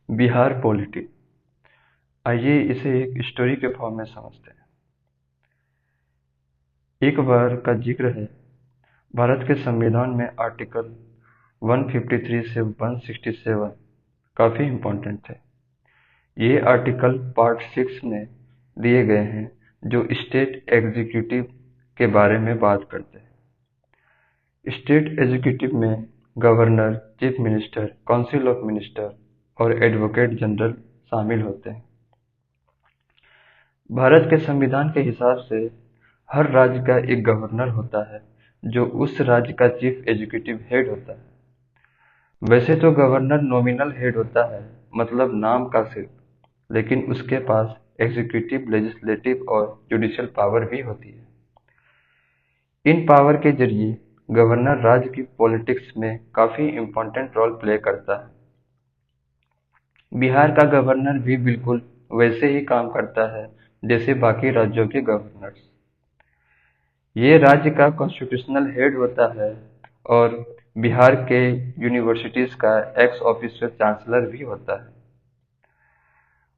Bihar polity. आइए इसे एक स्टोरी के फॉर्म में समझते हैं। एक बार का जिक्र है। भारत के संविधान में आर्टिकल 153 से 167 काफी इम्पोर्टेंट थे। ये आर्टिकल पार्ट 6 में दिए गए हैं, जो स्टेट एग्जीक्यूटिव के बारे में बात करते हैं। स्टेट एग्जीक्यूटिव में governor, chief minister, council of minister और एडवोकेट जनरल शामिल होते हैं। भारत के संविधान के हिसाब से हर राज्य का एक गवर्नर होता है, जो उस राज्य का चीफ एग्जीक्यूटिव हेड होता है। वैसे तो गवर्नर नॉमिनल हेड होता है, मतलब नाम का सिर्फ, लेकिन उसके पास एग्जीक्यूटिव, लेजिस्लेटिव और जुडिशियल पावर भी होती है। इन पावर के जरिए गवर्नर राज्य की पॉलिटिक्स में काफी इम्पोर्टेंट रोल प्ले करता है। बिहार का गवर्नर भी बिल्कुल वैसे ही काम करता है जैसे बाकी राज्यों के गवर्नर्स। ये राज्य का कॉन्स्टिट्यूशनल हेड होता है और बिहार के यूनिवर्सिटीज का एक्स ऑफिशियल चांसलर भी होता है।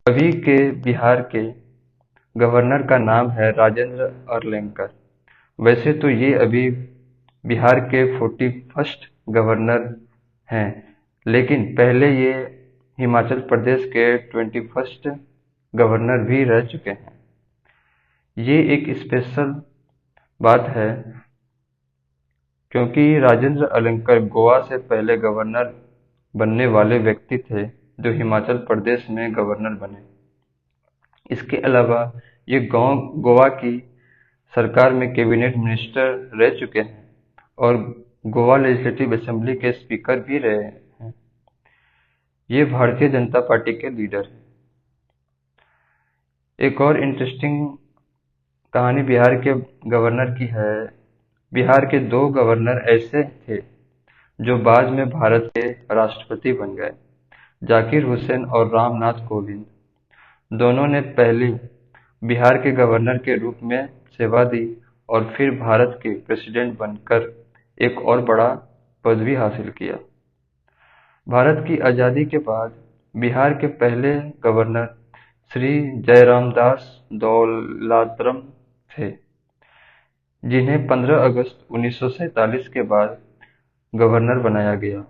अभी के बिहार के गवर्नर का नाम है राजेंद्र अर्लेंकर। वैसे तो ये अभी बिहार के 41st गवर्नर हैं, लेकिन पहले ये हिमाचल प्रदेश के 21st गवर्नर भी रह चुके हैं। ये एक स्पेशल बात है, क्योंकि राजेंद्र अलंकर गोवा से पहले गवर्नर बनने वाले व्यक्ति थे जो हिमाचल प्रदेश में गवर्नर बने। इसके अलावा ये गोवा की सरकार में कैबिनेट मिनिस्टर रह चुके हैं और गोवा लेजिस्लेटिव असेंबली के स्पीकर भी रहे हैं। ये भारतीय जनता पार्टी के लीडर हैं। एक और इंटरेस्टिंग कहानी बिहार के गवर्नर की है। बिहार के दो गवर्नर ऐसे थे जो बाद में भारत के राष्ट्रपति बन गए, जाकिर हुसैन और रामनाथ कोविंद। दोनों ने पहले बिहार के गवर्नर के रूप में सेवा दी और फिर भारत के प्रेसिडेंट बनकर एक और बड़ा पद भी हासिल किया। भारत की आजादी के बाद बिहार के पहले गवर्नर श्री जयरामदास दौलतराम थे, जिन्हें 15 अगस्त 1947 के बाद गवर्नर बनाया गया।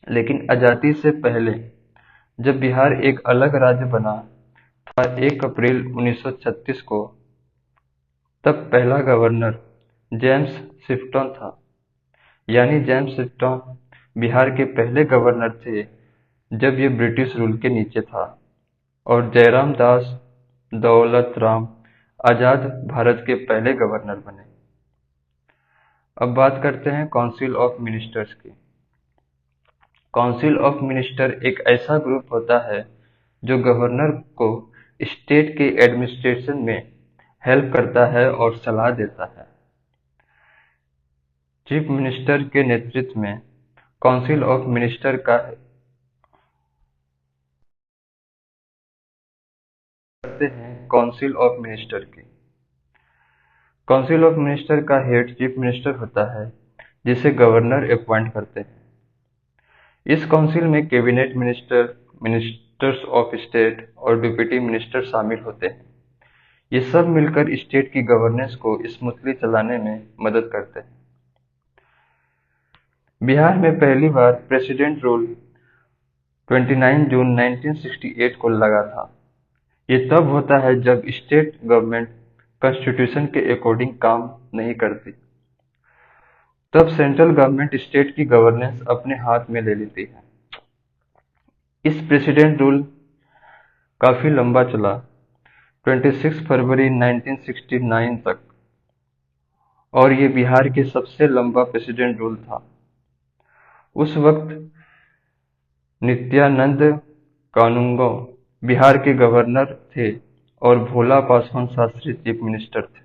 लेकिन आजादी से पहले जब बिहार एक अलग राज्य बना था 1 अप्रैल 1936 को, तब पहला गवर्नर जेम्स शिफ्टन था। यानी जेम्स शिफ्टन बिहार के पहले गवर्नर थे जब ये ब्रिटिश रूल के नीचे था, और जयराम दास दौलतराम आजाद भारत के पहले गवर्नर बने। अब बात करते हैं काउंसिल ऑफ मिनिस्टर्स की। काउंसिल ऑफ मिनिस्टर एक ऐसा ग्रुप होता है जो गवर्नर को स्टेट के एडमिनिस्ट्रेशन में हेल्प करता है और सलाह देता है। चीफ मिनिस्टर के नेतृत्व में काउंसिल ऑफ मिनिस्टर का करते हैं काउंसिल ऑफ मिनिस्टर की। काउंसिल ऑफ मिनिस्टर का हेड चीफ मिनिस्टर होता है, जिसे गवर्नर अपॉइंट करते हैं। इस काउंसिल में cabinet minister, ministers of state और डिप्टी मिनिस्टर शामिल होते हैं। ये सब मिलकर स्टेट की गवर्नेंस को स्मूथली चलाने में मदद करते हैं। बिहार में पहली बार प्रेसिडेंट रूल 29 जून 1968 को लगा था। ये तब होता है जब स्टेट गवर्नमेंट कॉन्स्टिट्यूशन के अकॉर्डिंग काम नहीं करती। तब सेंट्रल गवर्नमेंट स्टेट की गवर्नेंस अपने हाथ में ले लेती है। इस प्रेसिडेंट रूल काफी लंबा चला, 26 फरवरी 1969 तक, और ये बिहार के सबसे लंबा प्रेसिडेंट रूल था। उस वक्त नित्यानंद कानूनगो बिहार के गवर्नर थे और भोला पासवान शास्त्री चीफ मिनिस्टर थे।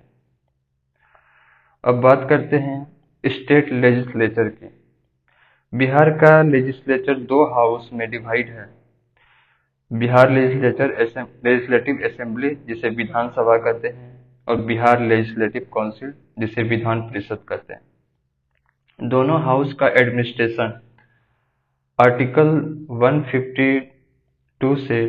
अब बात करते हैं स्टेट लेजिस्लेचर की। बिहार का लेजिस्लेचर दो हाउस में डिवाइड है। बिहार लेजिस्लेटिव असेंबली, जिसे विधानसभा कहते हैं, और बिहार लेजिस्लेटिव काउंसिल, जिसे विधान परिषद कहते हैं। दोनों हाउस का एडमिनिस्ट्रेशन आर्टिकल 152 से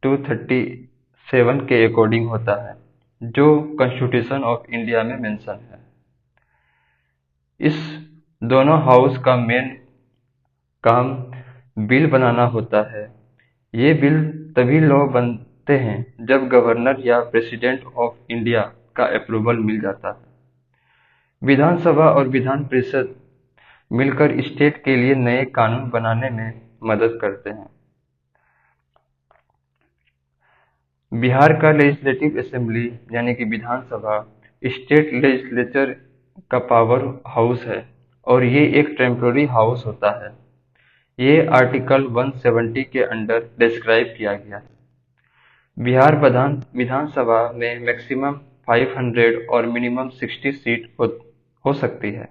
237 के अकॉर्डिंग होता है, जो कॉन्स्टिट्यूशन ऑफ इंडिया में मेंशन है। इस दोनों हाउस का मेन काम बिल बनाना होता है। ये बिल तभी लॉ बनते हैं जब गवर्नर या प्रेसिडेंट ऑफ इंडिया का अप्रूवल मिल जाता है। विधानसभा और विधान परिषद मिलकर स्टेट के लिए नए कानून बनाने में मदद करते हैं। बिहार का लेजिस्लेटिव असेंबली यानी कि विधानसभा स्टेट लेजिस्लेचर का पावर हाउस है और ये एक टेम्पररी हाउस होता है। ये आर्टिकल 170 के अंडर डिस्क्राइब किया गया है। बिहार विधानसभा में मैक्सिमम 500 और मिनिमम 60 सीट हो सकती है।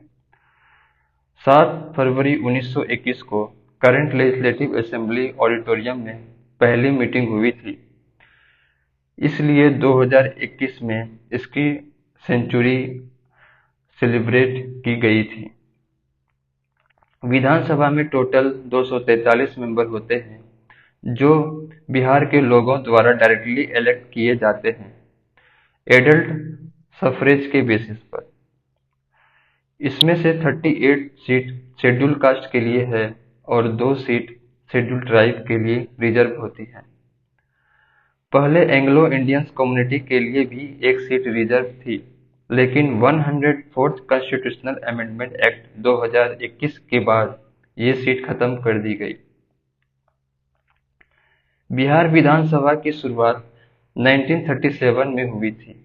7 फरवरी 1921 को करंट लेजिस्लेटिव असेंबली ऑडिटोरियम में पहली मीटिंग हुई थी, इसलिए 2021 में इसकी सेंचुरी सेलिब्रेट की गई थी। विधानसभा में टोटल 243 मेंबर होते हैं, जो बिहार के लोगों द्वारा डायरेक्टली इलेक्ट किए जाते हैं, एडल्ट सफरेज के बेसिस पर। इसमें से 38 सीट शेड्यूल कास्ट के लिए है और 2 सीट शेड्यूल ट्राइब के लिए रिजर्व होती है। पहले एंग्लो इंडियंस कम्युनिटी के लिए भी एक सीट रिजर्व थी, लेकिन 104th कॉन्स्टिट्यूशनल अमेंडमेंट एक्ट 2021 के बाद ये सीट खत्म कर दी गई। बिहार विधानसभा की शुरुआत 1937 में हुई थी,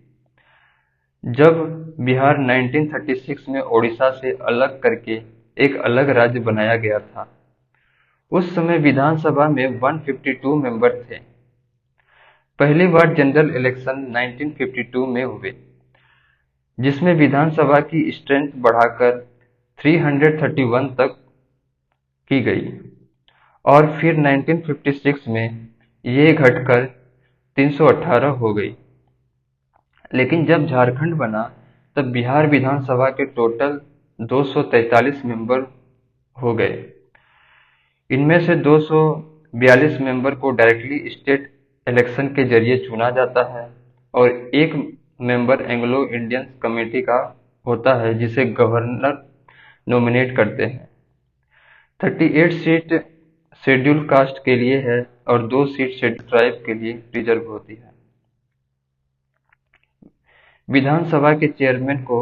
जब बिहार 1936 में ओडिशा से अलग करके एक अलग राज्य बनाया गया था। उस समय विधानसभा में 152 मेंबर थे। पहली बार जनरल इलेक्शन 1952 में हुए, जिसमें विधानसभा की स्ट्रेंथ बढ़ाकर 331 तक की गई और फिर 1956 में ये घटकर 318 हो गई। लेकिन जब झारखंड बना तब बिहार विधानसभा के टोटल 243 मेंबर हो गए। इनमें से 242 मेंबर को डायरेक्टली स्टेट इलेक्शन के जरिए चुना जाता है और एक मेंबर एंग्लो इंडियन कमेटी का होता है, जिसे गवर्नर नॉमिनेट करते हैं। 38 सीट शेड्यूल कास्ट के लिए है और 2 सीट शेड्यूल ट्राइब के लिए रिजर्व होती है। विधानसभा के चेयरमैन को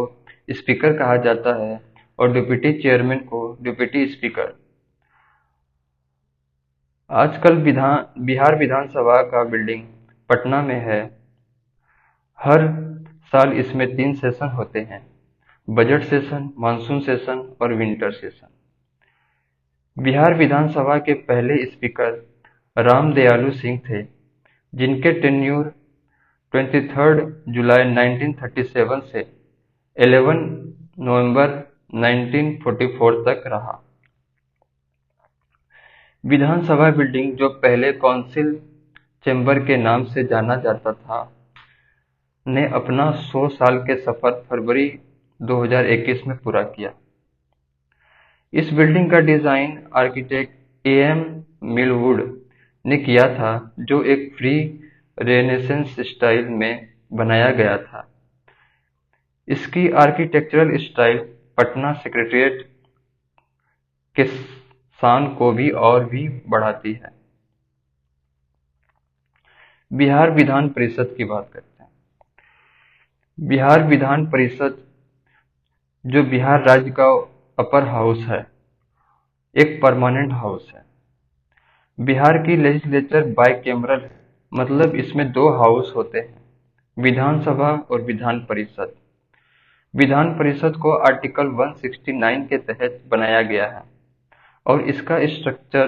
स्पीकर कहा जाता है और डिप्टी चेयरमैन को डिप्टी स्पीकर। आजकल बिहार विधानसभा का बिल्डिंग पटना में है। हर साल इसमें 3 सेशन होते हैं, बजट सेशन, मानसून सेशन और विंटर सेशन। बिहार विधानसभा के पहले स्पीकर राम दयालु सिंह थे, जिनके टेन्यूर 23 जुलाई 1937 से 11 नवंबर 1944 तक रहा। विधानसभा बिल्डिंग, जो पहले काउंसिल चैम्बर के नाम से जाना जाता था, ने अपना 100 साल के सफर फरवरी 2021 में पूरा किया। इस बिल्डिंग का डिजाइन आर्किटेक्ट एएम मिलवुड ने किया था, जो एक फ्री रेनेसेंस स्टाइल में बनाया गया था। इसकी आर्किटेक्चरल स्टाइल पटना सेक्रेटेरिएट के शान को भी और भी बढ़ाती है। बिहार विधान परिषद की बात करते हैं। बिहार विधान परिषद, जो बिहार राज्य का अपर हाउस है, एक परमानेंट हाउस है। बिहार की लेजिस्लेचर बाइकैमरल है, मतलब इसमें 2 हाउस होते हैं, विधानसभा और विधान परिषद। विधान परिषद को आर्टिकल 169 के तहत बनाया गया है और इसका स्ट्रक्चर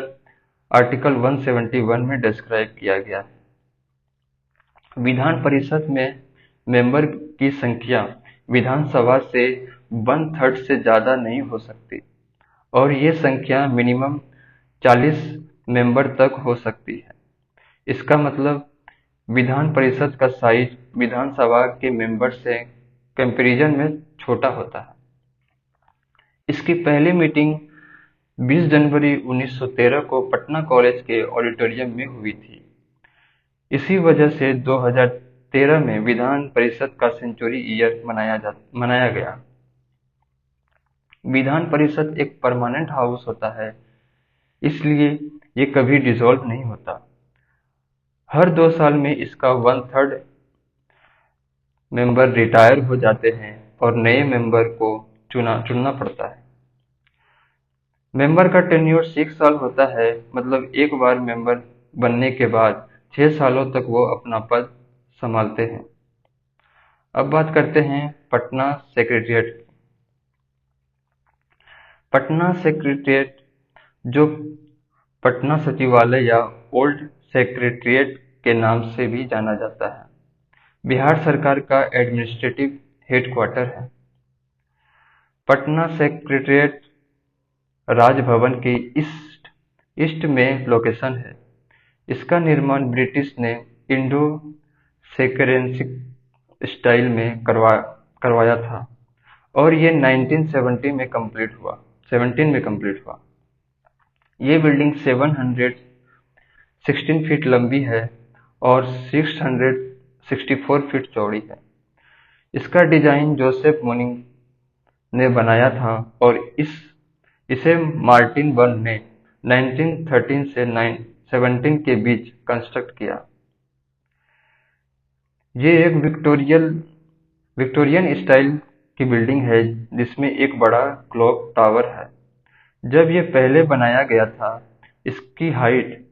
आर्टिकल 171 में डिस्क्राइब किया गया है। विधान परिषद में मेंबर की संख्या विधानसभा से 1/3 से ज्यादा नहीं हो सकती और ये संख्या मिनिमम 40 मेंबर तक हो सकती है। इसका मतलब विधान परिषद का साइज विधानसभा के मेंबर से कंपैरिजन में छोटा होता है। इसकी पहली मीटिंग 20 जनवरी 1913 को पटना कॉलेज के ऑडिटोरियम में हुई थी। इसी वजह से 2013 में विधान परिषद का सेंचुरी ईयर मनाया गया। विधान परिषद एक परमानेंट हाउस होता है, इसलिए ये कभी डिसॉल्व नहीं होता। हर 2 साल में इसका 1/3 मेंबर रिटायर हो जाते हैं और नए मेंबर को चुनना पड़ता है। मेंबर का टेन्योर 6 साल होता है, मतलब एक बार मेंबर बनने के बाद 6 सालों तक वो अपना पद संभालते हैं। अब बात करते हैं पटना सेक्रेटेरिएट। पटना सेक्रेटेरिएट, जो पटना सचिवालय या ओल्ड सेक्रेटेरिएट के नाम से भी जाना जाता है, बिहार सरकार का एडमिनिस्ट्रेटिव हेडक्वार्टर है। पटना सेक्रेटेरिएट राजभवन के ईस्ट ईस्ट में लोकेशन है। इसका निर्माण ब्रिटिश ने इंडो सेकेरेंसिक स्टाइल में करवाया था और ये 1917 में कंप्लीट हुआ। ये बिल्डिंग 716 फीट लंबी है और 664 फीट चौड़ी है। इसका डिजाइन जोसेफ मोनिंग ने बनाया था और इसे मार्टिन बर्न ने 1913 से 1917 के बीच कंस्ट्रक्ट किया। ये एक विक्टोरियन स्टाइल की बिल्डिंग है जिसमें एक बड़ा क्लॉक टावर है। जब ये पहले बनाया गया था, इसकी हाइट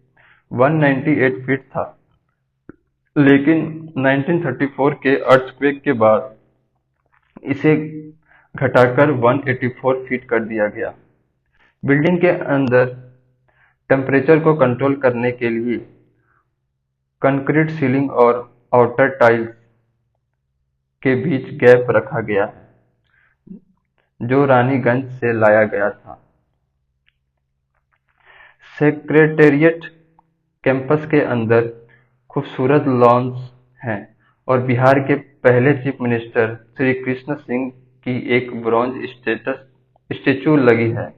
198 फीट था, लेकिन 1934 के अर्थक्वेक के बाद इसे घटाकर 184 फीट कर दिया गया। बिल्डिंग के अंदर टेम्परेचर को कंट्रोल करने के लिए कंक्रीट सीलिंग और आउटर टाइल्स के बीच गैप रखा गया है, जो रानीगंज से लाया गया था। सेक्रेटेरिएट कैंपस के अंदर खूबसूरत लॉन्स हैं और बिहार के पहले चीफ मिनिस्टर श्री कृष्ण सिंह की एक ब्रॉन्ज स्टेचू लगी है।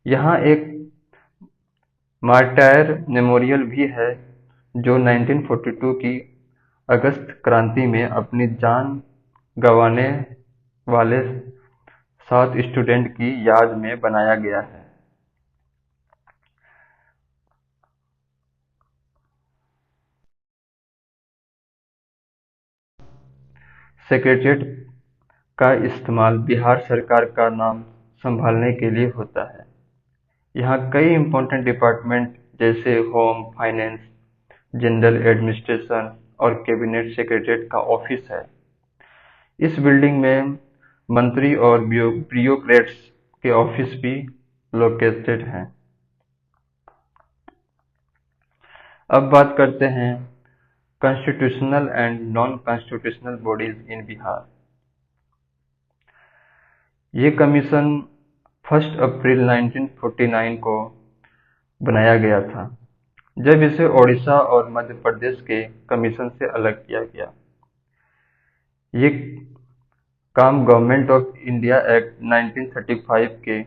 यहाँ एक मार्टायर मेमोरियल भी है, जो 1942 की अगस्त क्रांति में अपनी जान गंवाने वाले 7 स्टूडेंट की याद में बनाया गया है। सेक्रेटेरिएट का इस्तेमाल बिहार सरकार का नाम संभालने के लिए होता है। यहाँ कई इम्पोर्टेंट डिपार्टमेंट जैसे होम, फाइनेंस, जनरल एडमिनिस्ट्रेशन और कैबिनेट सेक्रेटेरिएट का ऑफिस है। इस बिल्डिंग में मंत्री और ब्यूरोक्रेट्स के ऑफिस भी लोकेटेड हैं। अब बात करते हैं constitutional and non constitutional bodies in Bihar. ये कमीशन 1 अप्रैल 1949 को बनाया गया था, जब इसे ओडिशा और मध्य प्रदेश के कमीशन से अलग किया गया। ये काम गवर्नमेंट ऑफ इंडिया एक्ट 1935 के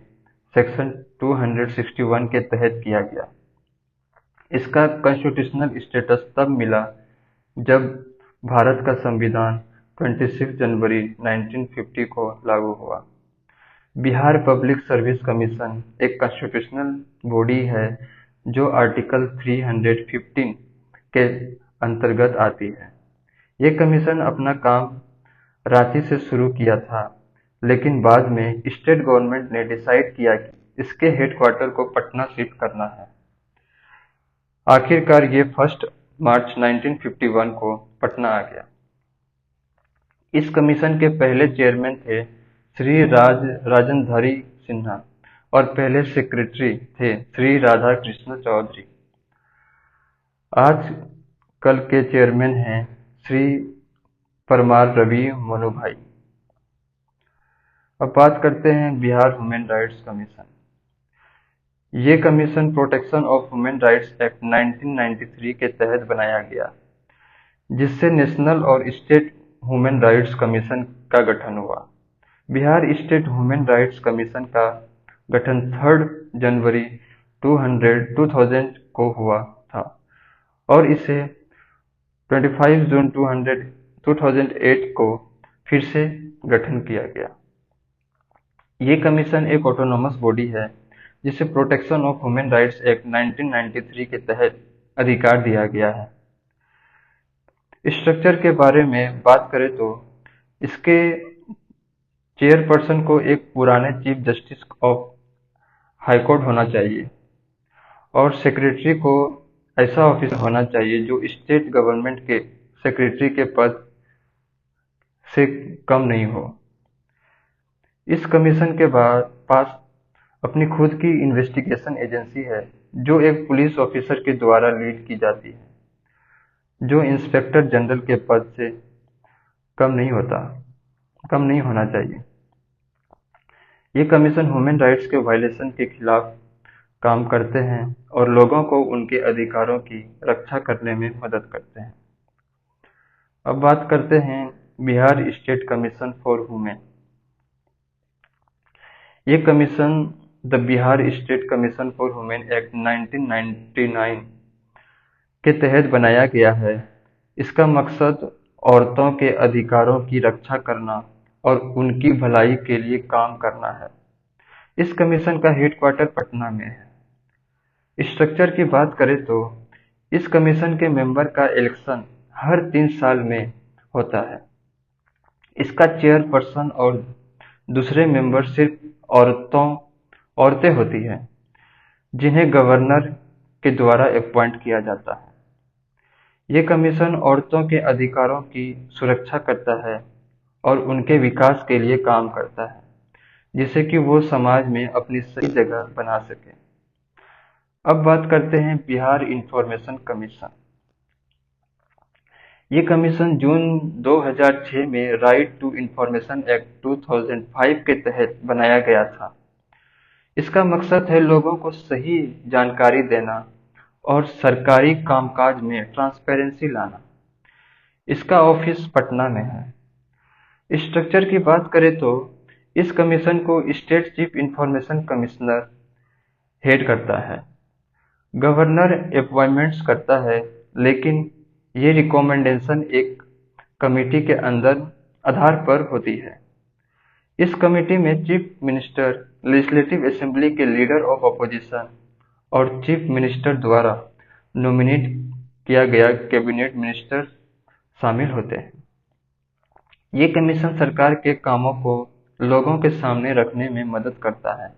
सेक्शन 261 के तहत किया गया। इसका कॉन्स्टिट्यूशनल स्टेटस तब मिला जब भारत का संविधान 26 जनवरी 1950 को लागू हुआ। बिहार पब्लिक सर्विस कमीशन एक कॉन्स्टिट्यूशनल बॉडी है जो आर्टिकल 315 के अंतर्गत आती है। ये कमीशन अपना काम रांची से शुरू किया था, लेकिन बाद में स्टेट गवर्नमेंट ने डिसाइड किया कि इसके हेडक्वार्टर को पटना शिफ्ट करना है। आखिरकार ये 1 मार्च 1951 को पटना आ गया। इस कमीशन के पहले चेयरमैन थे श्री राजनधारी सिन्हा और पहले सेक्रेटरी थे श्री राधा कृष्ण चौधरी। आज कल के चेयरमैन हैं श्री परमार रवि मनुभाई। अब बात करते हैं बिहार ह्यूमन राइट्स कमीशन। ये commission protection of human rights act 1993 के तहत बनाया गया, जिससे नेशनल और स्टेट ह्यूमन राइट्स कमीशन का गठन हुआ। Bihar state human rights commission का गठन 3 जनवरी 2000 को हुआ था और इसे 25 जून 2008 को फिर से गठन किया गया। ये कमीशन एक ऑटोनोमस बॉडी है जिसे protection of human rights act 1993 के तहत अधिकार दिया गया है। स्ट्रक्चर के बारे में बात करें तो इसके चेयरपर्सन को एक पुराने चीफ जस्टिस ऑफ हाईकोर्ट होना चाहिए और सेक्रेटरी को ऐसा ऑफिसर होना चाहिए जो स्टेट गवर्नमेंट के सेक्रेटरी के पद से कम नहीं हो। इस कमीशन के पास अपनी खुद की इन्वेस्टिगेशन एजेंसी है जो एक पुलिस ऑफिसर के द्वारा लीड की जाती है, जो इंस्पेक्टर जनरल के पद से कम नहीं होना चाहिए। ये कमीशन ह्यूमन राइट्स के वायलेशन के खिलाफ काम करते हैं और लोगों को उनके अधिकारों की रक्षा करने में मदद करते हैं। अब बात करते हैं Bihar state commission for women. ये commission the Bihar state commission for women act 1999 के तहत बनाया गया है। इसका मकसद औरतों के अधिकारों की रक्षा करना और उनकी भलाई के लिए काम करना है। इस कमीशन का हेडक्वार्टर पटना में है। स्ट्रक्चर की बात करें तो इस कमीशन के मेंबर का इलेक्शन हर 3 साल में होता है। इसका चेयरपर्सन और दूसरे मेंबर सिर्फ औरतें होती हैं, जिन्हें गवर्नर के द्वारा अपॉइंट किया जाता है। ये कमीशन औरतों के अधिकारों की सुरक्षा करता है और उनके विकास के लिए काम करता है, जिससे कि वो समाज में अपनी सही जगह बना सके। अब बात करते हैं बिहार इंफॉर्मेशन कमीशन। ये कमीशन जून 2006 में राइट टू इंफॉर्मेशन एक्ट 2005 के तहत बनाया गया था। इसका मकसद है लोगों को सही जानकारी देना और सरकारी कामकाज में ट्रांसपेरेंसी लाना। इसका ऑफिस पटना में है। स्ट्रक्चर की बात करें तो इस कमीशन को state chief information commissioner head करता है। गवर्नर अपॉइंटमेंट्स करता है, लेकिन ये रिकमेंडेशन एक कमेटी के अंदर आधार पर होती है। इस कमेटी में चीफ मिनिस्टर, लेजिस्लेटिव असेंबली के लीडर ऑफ अपोजिशन और चीफ मिनिस्टर द्वारा नॉमिनेट किया गया कैबिनेट मिनिस्टर शामिल होते हैं। ये कमीशन सरकार के कामों को लोगों के सामने रखने में मदद करता है,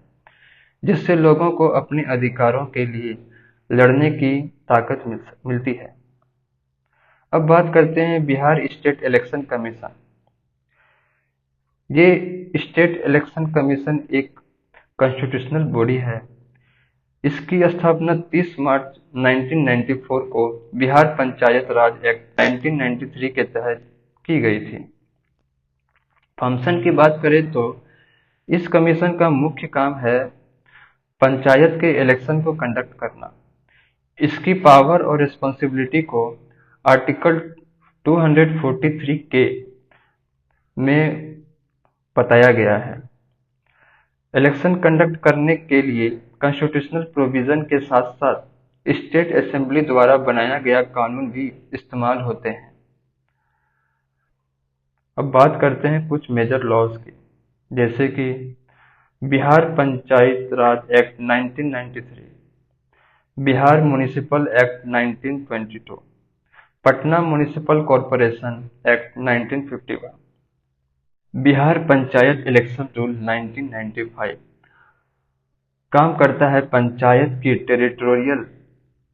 जिससे लोगों को अपने अधिकारों के लिए लड़ने की ताकत मिलती है। अब बात करते हैं बिहार स्टेट इलेक्शन कमीशन। ये स्टेट इलेक्शन कमीशन एक कॉन्स्टिट्यूशनल बॉडी है। इसकी स्थापना 30 मार्च 1994 को बिहार पंचायत राज एक्ट 1993 के तहत की गई थी। फंक्शन की बात करें तो इस कमीशन का मुख्य काम है पंचायत के इलेक्शन को कंडक्ट करना। इसकी पावर और रिस्पॉन्सिबिलिटी को आर्टिकल 243 के में बताया गया है। इलेक्शन कंडक्ट करने के लिए कॉन्स्टिट्यूशनल प्रोविजन के साथ साथ स्टेट असेंबली द्वारा बनाया गया कानून भी इस्तेमाल होते हैं। अब बात करते हैं कुछ मेजर लॉज की, जैसे कि Bihar panchayat raj act 1993, Bihar municipal act 1922, Patna municipal corporation act 1951, Bihar panchayat election rule 1995 काम करता है पंचायत की टेरिटोरियल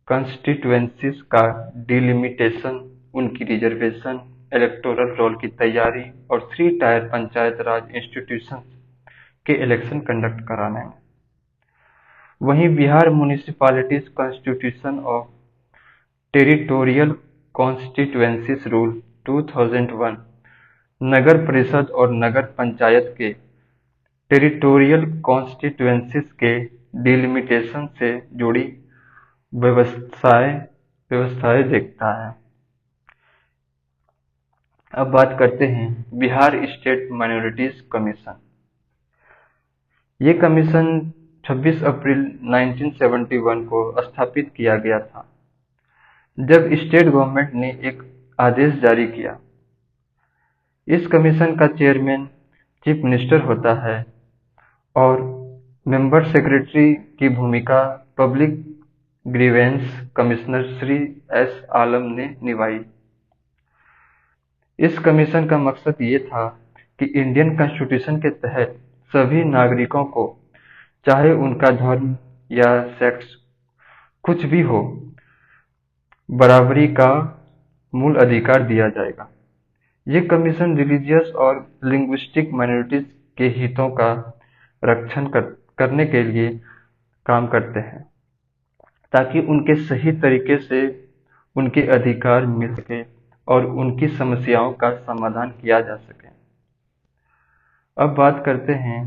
कंस्टिट्यूएंसीज का डिलिमिटेशन, उनकी रिजर्वेशन, इलेक्टोरल रोल की तैयारी और 3 टायर पंचायत राज इंस्टीट्यूशंस के इलेक्शन कंडक्ट कराने में। वहीं Bihar municipalities constitution of territorial constituencies rule 2001 नगर परिषद और नगर पंचायत के टेरिटोरियल कॉन्स्टिट्यूएंसीज के डिलिमिटेशन से जुड़ी व्यवस्थाएं देखता है। अब बात करते हैं बिहार स्टेट माइनॉरिटीज कमीशन। ये कमीशन 26 अप्रैल 1971 को स्थापित किया गया था, जब स्टेट गवर्नमेंट ने एक आदेश जारी किया। इस कमीशन का चेयरमैन चीफ मिनिस्टर होता है और मेंबर सेक्रेटरी की भूमिका public grievance commissioner Shri S Alam ने निभाई। इस कमीशन का मकसद ये था कि इंडियन कॉन्स्टिट्यूशन के तहत सभी नागरिकों को, चाहे उनका धर्म या सेक्स कुछ भी हो, बराबरी का मूल अधिकार दिया जाएगा। ये कमीशन रिलीजियस और लिंग्विस्टिक माइनॉरिटीज के हितों का रक्षण करने के लिए काम करते हैं, ताकि उनके सही तरीके से उनके अधिकार मिल सके और उनकी समस्याओं का समाधान किया जा सके। अब बात करते हैं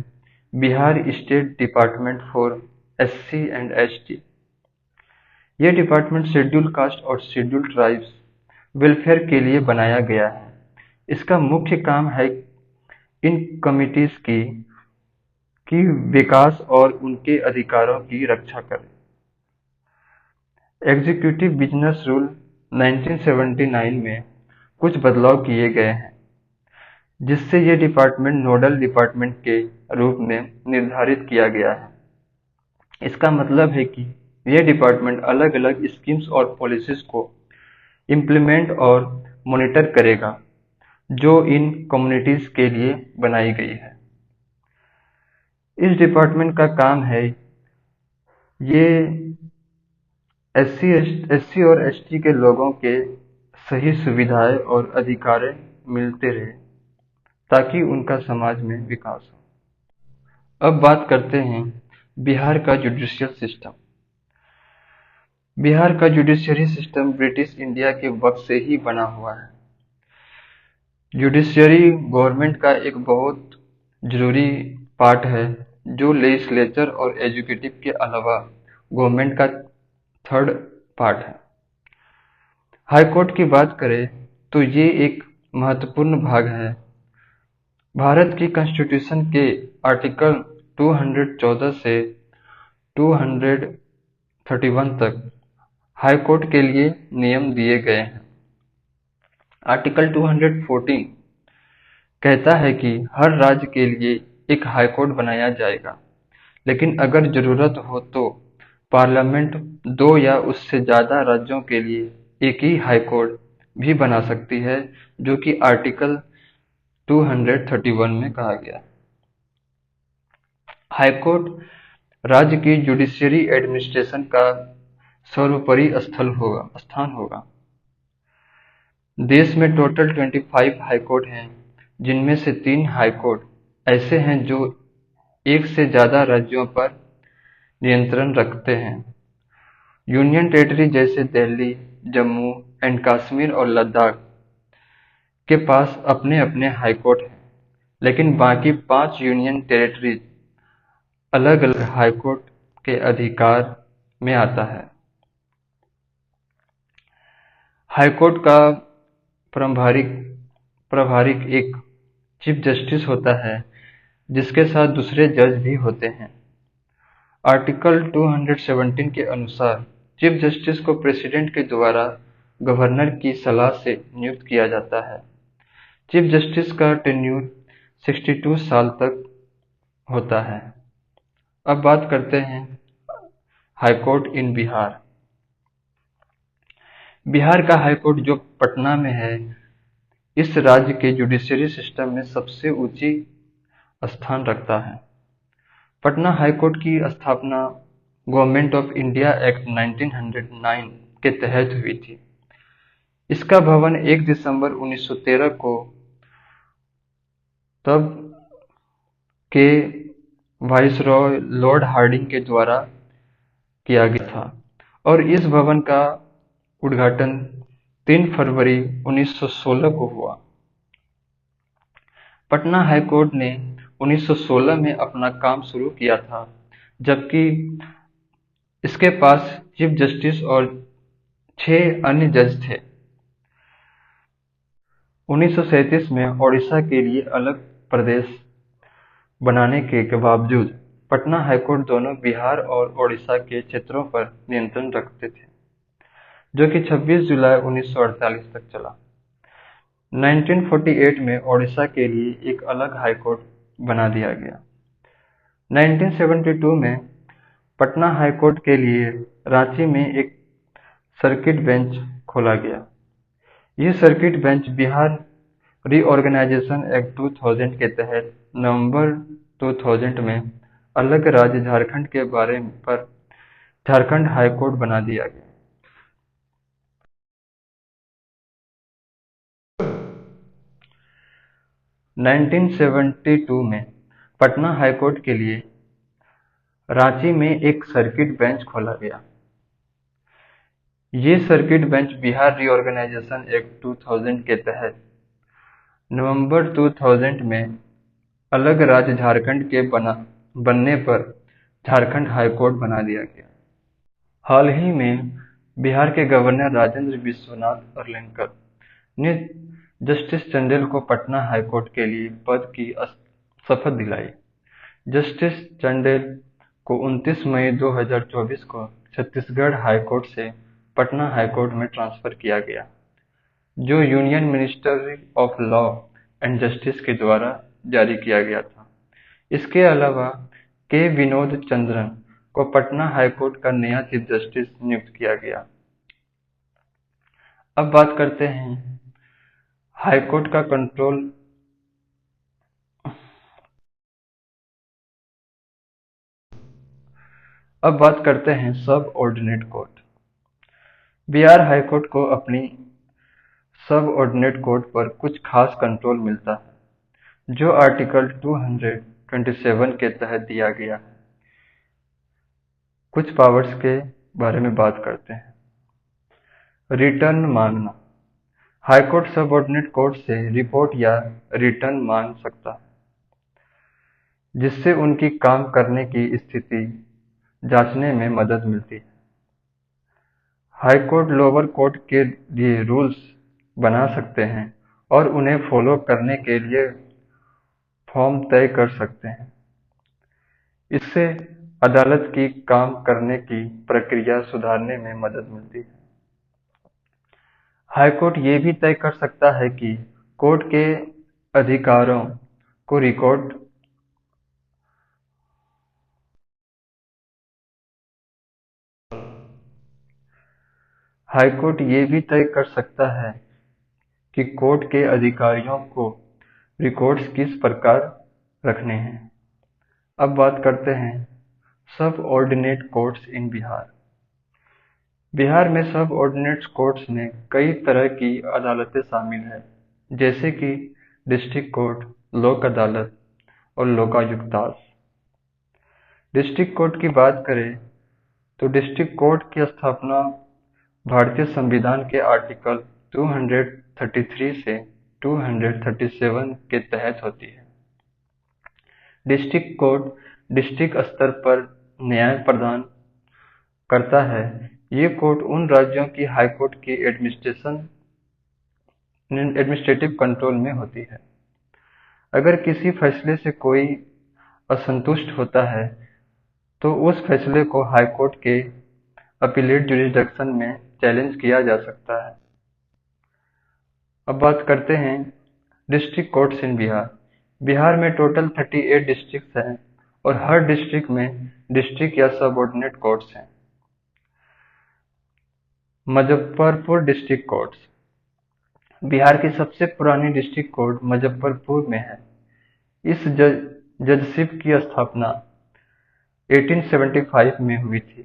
Bihar state department for SC and ST. ये डिपार्टमेंट शेड्यूल कास्ट और शेड्यूल ट्राइब्स वेलफेयर के लिए बनाया गया है। इसका मुख्य काम है इन कमिटीज की विकास और उनके अधिकारों की रक्षा करें। एग्जीक्यूटिव बिजनेस रूल 1979 में कुछ बदलाव किए गए हैं, जिससे ये डिपार्टमेंट नोडल डिपार्टमेंट के रूप में निर्धारित किया गया है। इसका मतलब है कि यह डिपार्टमेंट अलग अलग स्कीम्स और पॉलिसीज को इम्प्लीमेंट और मॉनिटर करेगा जो इन कम्युनिटीज के लिए बनाई गई है। इस डिपार्टमेंट का काम है ये एससी और एसटी के लोगों के सही सुविधाएं और अधिकार मिलते रहे, ताकि उनका समाज में विकास हो। अब बात करते हैं बिहार का जुडिशियल सिस्टम। बिहार का जुडिशरी सिस्टम ब्रिटिश इंडिया के वक्त से ही बना हुआ है। जुडिशरी गवर्नमेंट का एक बहुत जरूरी पार्ट है, जो लेजिस्लेचर और एग्जीक्यूटिव के अलावा गवर्नमेंट का थर्ड पार्ट है। हाई कोर्ट की बात करें तो ये एक महत्वपूर्ण भाग है। भारत की कॉन्स्टिट्यूशन के आर्टिकल 214 से 231 तक हाई कोर्ट के लिए नियम दिए गए हैं। आर्टिकल 214 कहता है कि हर राज्य के लिए एक हाई कोर्ट बनाया जाएगा, लेकिन अगर जरूरत हो तो पार्लियामेंट दो या उससे ज्यादा राज्यों के लिए एक ही हाई कोर्ट भी बना सकती है, जो कि आर्टिकल 231 में कहा गया। हाई कोर्ट राज्य की जुडिशियरी एडमिनिस्ट्रेशन का सर्वोपरि स्थान होगा। देश में टोटल 25 हाई कोर्ट हैं, जिनमें से 3 हाई कोर्ट ऐसे हैं जो एक से ज्यादा राज्यों पर नियंत्रण रखते हैं। यूनियन टेरिटरी जैसे दिल्ली, जम्मू एंड कश्मीर और लद्दाख के पास अपने अपने हाई कोर्ट हैं, लेकिन बाकी 5 यूनियन टेरिटरीज अलग अलग हाई कोर्ट के अधिकार में आता है। हाई कोर्ट का प्रभारी एक चीफ जस्टिस होता है, जिसके साथ दूसरे जज भी होते हैं। आर्टिकल 217 के अनुसार चीफ जस्टिस को प्रेसिडेंट के द्वारा गवर्नर की सलाह से नियुक्त किया जाता है। चीफ जस्टिस का टेन्यूर 62 साल तक होता है। अब बात करते हैं हाई कोर्ट इन बिहार। बिहार का हाई कोर्ट जो पटना में है, इस राज्य के जुडिशरी सिस्टम में सबसे ऊंची स्थान रखता है। पटना हाई कोर्ट की स्थापना गवर्नमेंट ऑफ इंडिया एक्ट 1909 के तहत हुई थी। इसका भवन 1 दिसंबर 1913 को तब के वाइसरॉय लॉर्ड हार्डिंग के द्वारा किया गया था, और इस भवन का उद्घाटन 3 फरवरी 1916 को हुआ। पटना हाई कोर्ट ने 1916 में अपना काम शुरू किया था, जबकि इसके पास चीफ जस्टिस और 6 अन्य जज थे। 1937 में ओडिशा के लिए अलग प्रदेश बनाने के बावजूद पटना हाईकोर्ट दोनों बिहार और ओडिशा के क्षेत्रों पर नियंत्रण रखते थे, जो कि 26 जुलाई 1948 तक चला। 1948 में ओडिशा के लिए एक अलग हाईकोर्ट बना दिया गया। 1972 में पटना हाईकोर्ट के लिए रांची में एक सर्किट बेंच खोला गया। यह circuit bench Bihar reorganisation act 2000 के तहत नवंबर 2000 में अलग राज्य झारखंड के बारे पर झारखंड हाईकोर्ट बना दिया गया। 1972 में पटना हाईकोर्ट के लिए रांची में एक सर्किट बेंच खोला गया। ये circuit bench Bihar reorganisation act 2000 के तहत नवंबर 2000 में अलग राज्य झारखंड के बनने पर झारखंड हाईकोर्ट बना दिया गया। हाल ही में बिहार के गवर्नर राजेंद्र विश्वनाथ अरलेकर ने जस्टिस चंदेल को पटना हाईकोर्ट के लिए पद की शपथ दिलाई। जस्टिस चंदेल को 29 मई 2024 को छत्तीसगढ़ हाईकोर्ट से पटना हाईकोर्ट में ट्रांसफर किया गया, जो union ministry of law and justice के द्वारा जारी किया गया था। इसके अलावा के विनोद चंद्रन को पटना हाईकोर्ट का नया चीफ जस्टिस नियुक्त किया गया। अब बात करते हैं हाईकोर्ट का कंट्रोल। अब बात करते हैं सब ऑर्डिनेट कोर्ट। बिहार हाईकोर्ट को अपनी सब ऑर्डिनेट कोर्ट पर कुछ खास कंट्रोल मिलता है, जो आर्टिकल 227 के तहत दिया गया है। कुछ पावर्स के बारे में बात करते हैं। रिटर्न मांगना। हाईकोर्ट सब ऑर्डिनेट कोर्ट से रिपोर्ट या रिटर्न मांग सकता है, जिससे उनकी काम करने की स्थिति जांचने में मदद मिलती है। हाईकोर्ट लोअर कोर्ट के लिए रूल्स बना सकते हैं और उन्हें फॉलो करने के लिए फॉर्म तय कर सकते हैं। इससे अदालत की काम करने की प्रक्रिया सुधारने में मदद मिलती है। हाईकोर्ट ये भी तय कर सकता है कि कोर्ट के अधिकारों को रिकॉर्ड हाईकोर्ट ये भी तय कर सकता है कि कोर्ट के अधिकारियों को रिकॉर्ड्स किस प्रकार रखने हैं। अब बात करते हैं सब ordinate courts in Bihar. Bihar में सब ऑर्डिनेट कोर्ट्स में कई तरह की अदालतें शामिल हैं, जैसे कि डिस्ट्रिक्ट कोर्ट, लोक अदालत और लोकायुक्तास। डिस्ट्रिक्ट कोर्ट की बात करें तो डिस्ट्रिक्ट कोर्ट की स्थापना भारतीय संविधान के आर्टिकल 233 से 237 के तहत होती है। डिस्ट्रिक्ट कोर्ट डिस्ट्रिक्ट स्तर पर न्याय प्रदान करता है। ये कोर्ट उन राज्यों की हाईकोर्ट की एडमिनिस्ट्रेटिव कंट्रोल में होती है। अगर किसी फैसले से कोई असंतुष्ट होता है तो उस फैसले को हाईकोर्ट के अपीलेट जुरिसडिक्शन में चैलेंज किया जा सकता है। अब बात करते हैं district courts in Bihar. Bihar में टोटल 38 डिस्ट्रिक्ट हैं और हर डिस्ट्रिक्ट में डिस्ट्रिक्ट या सब ऑर्डिनेट कोर्ट्स हैं। Muzaffarpur district courts. बिहार की सबसे पुरानी डिस्ट्रिक्ट कोर्ट मुजफ्फरपुर में है। इस जजशिप की स्थापना 1875 में हुई थी।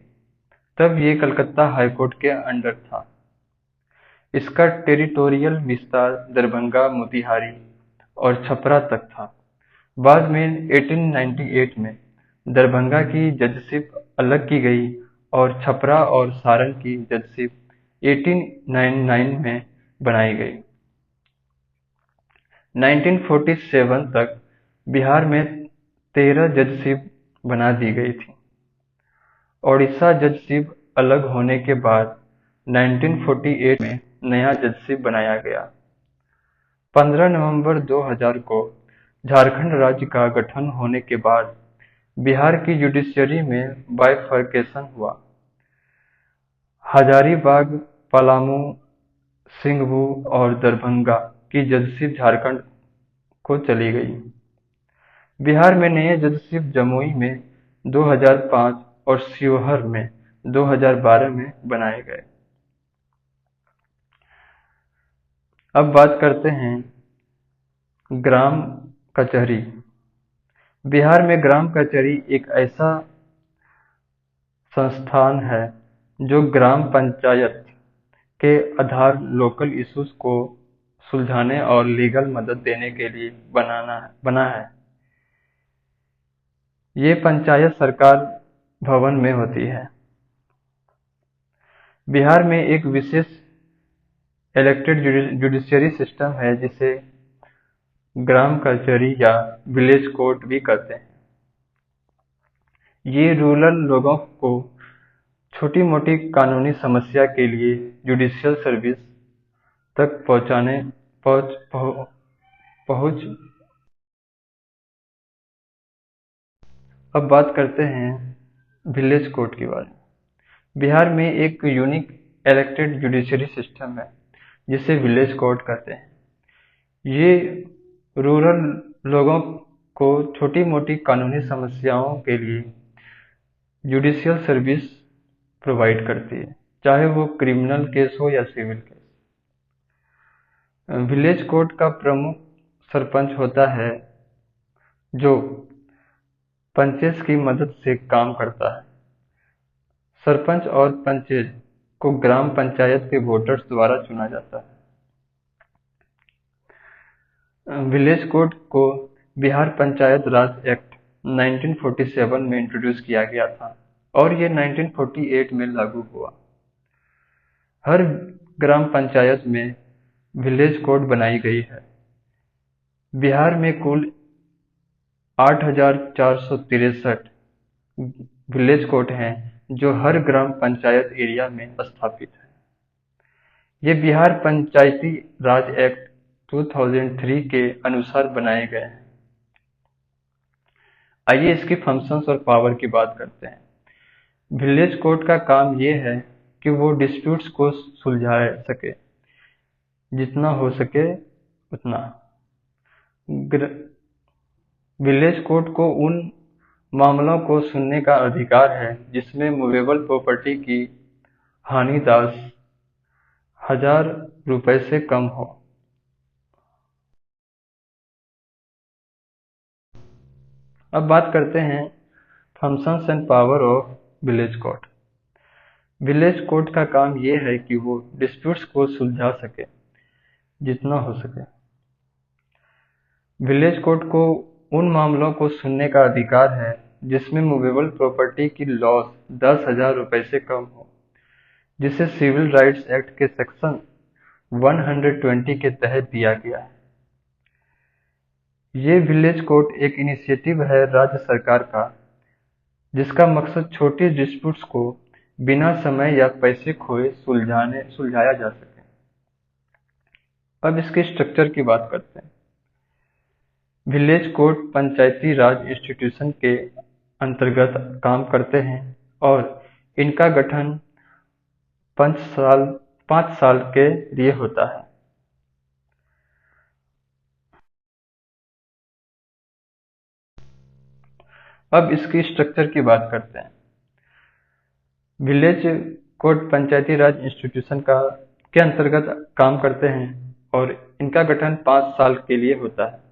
तब ये कलकत्ता हाईकोर्ट के अंडर था। इसका टेरिटोरियल विस्तार दरभंगा, मोतिहारी और छपरा तक था। बाद में 1898 में दरभंगा की जजशिप अलग की गई और छपरा और सारण की जजशिप 1899 में बनाई गई। 1947 तक बिहार में 13 जजशिप बना दी गई थी। ओडिशा जजशिप अलग होने के बाद 1948 में नया जजशिप बनाया गया। 15 नवंबर 2000 को झारखंड राज्य का गठन होने के बाद बिहार की जुडिशरी में बाइफरकेशन हुआ। हजारीबाग, पलामू, सिंघभू और दरभंगा की जजशिप झारखंड को चली गई। बिहार में नए जजशिप जमुई में 2005 और शिवहर में 2012 में बनाए गए। अब बात करते हैं ग्राम कचहरी। बिहार में ग्राम कचहरी एक ऐसा संस्थान है जो ग्राम पंचायत के आधार लोकल इश्यूज को सुलझाने और लीगल मदद देने के लिए बना है। ये पंचायत सरकार भवन में होती है। बिहार में एक विशेष इलेक्टेड जुडिशियरी सिस्टम है जिसे ग्राम कचहरी या विलेज कोर्ट भी कहते हैं। ये रूरल लोगों को छोटी मोटी कानूनी समस्या के लिए जुडिशियल सर्विस तक पहुंच। अब बात करते हैं विलेज कोर्ट के बारे में। बिहार में एक यूनिक इलेक्टेड जुडिशरी सिस्टम है जिसे विलेज कोर्ट कहते हैं। ये रूरल लोगों को छोटी मोटी कानूनी समस्याओं के लिए जुडिशियल सर्विस प्रोवाइड करती है, चाहे वो क्रिमिनल केस हो या सिविल केस। विलेज कोर्ट का प्रमुख सरपंच होता है जो पंचेस की मदद से काम करता है। सरपंच और पंचेज को ग्राम पंचायत के वोटर्स द्वारा चुना जाता है। विलेज कोर्ट को बिहार पंचायत राज एक्ट 1947 में इंट्रोड्यूस किया गया था और ये 1948 में लागू हुआ। हर ग्राम पंचायत में विलेज कोर्ट बनाई गई है। बिहार में कुल 8,463 विलेज कोर्ट हैं जो हर ग्राम पंचायत एरिया में स्थापित है। ये बिहार पंचायती राज एक्ट 2003 के अनुसार बनाए गए हैं। आइए इसकी फंक्शंस और पावर की बात करते हैं। विलेज कोर्ट का काम ये है कि वो डिस्प्यूट्स को सुलझा सके, जितना हो सके उतना। विलेज कोर्ट को उन मामलों को सुनने का अधिकार है जिसमें मूवेबल प्रॉपर्टी की हानि 10,000 रुपए से कम हो। अब बात करते हैं functions and power of village court. Village court का काम ये है कि वो डिस्प्यूट्स को सुलझा सके, जितना हो सके। विलेज कोर्ट को उन मामलों को सुनने का अधिकार है जिसमें मूवेबल प्रॉपर्टी की लॉस 10,000 रुपए से कम हो, जिसे सिविल राइट्स एक्ट के सेक्शन 120 के तहत दिया गया है। ये विलेज कोर्ट एक इनिशिएटिव है राज्य सरकार का जिसका मकसद छोटे डिस्प्यूट्स को बिना समय या पैसे खोए सुलझाया जा सके। अब इसके स्ट्रक्चर की बात करते हैं। विलेज कोर्ट पंचायती राज इंस्टीट्यूशन के अंतर्गत काम करते हैं और इनका गठन 5 साल के लिए होता है। अब इसकी स्ट्रक्चर की बात करते हैं। विलेज कोर्ट पंचायती राज इंस्टीट्यूशन के अंतर्गत काम करते हैं और इनका गठन 5 साल के लिए होता है।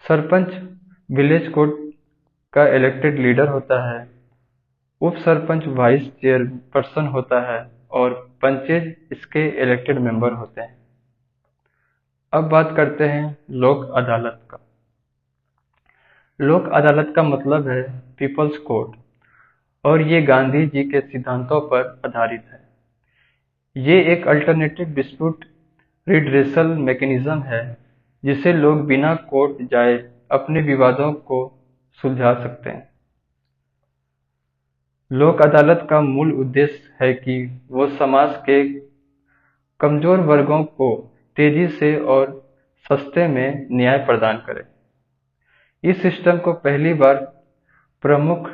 सरपंच विलेज कोर्ट का इलेक्टेड लीडर होता है, उप सरपंच वाइस चेयरपर्सन होता है और पंचेज इसके इलेक्टेड मेंबर होते हैं। अब बात करते हैं लोक अदालत का। लोक अदालत का मतलब है पीपल्स कोर्ट और ये गांधी जी के सिद्धांतों पर आधारित है। ये एक अल्टरनेटिव डिस्प्यूट रिड्रेसल मैकेनिज्म है जिसे लोग बिना कोर्ट जाए अपने विवादों को सुलझा सकते हैं। लोक अदालत का मूल उद्देश्य है कि वो समाज के कमजोर वर्गों को तेजी से और सस्ते में न्याय प्रदान करे। इस सिस्टम को पहली बार प्रमुख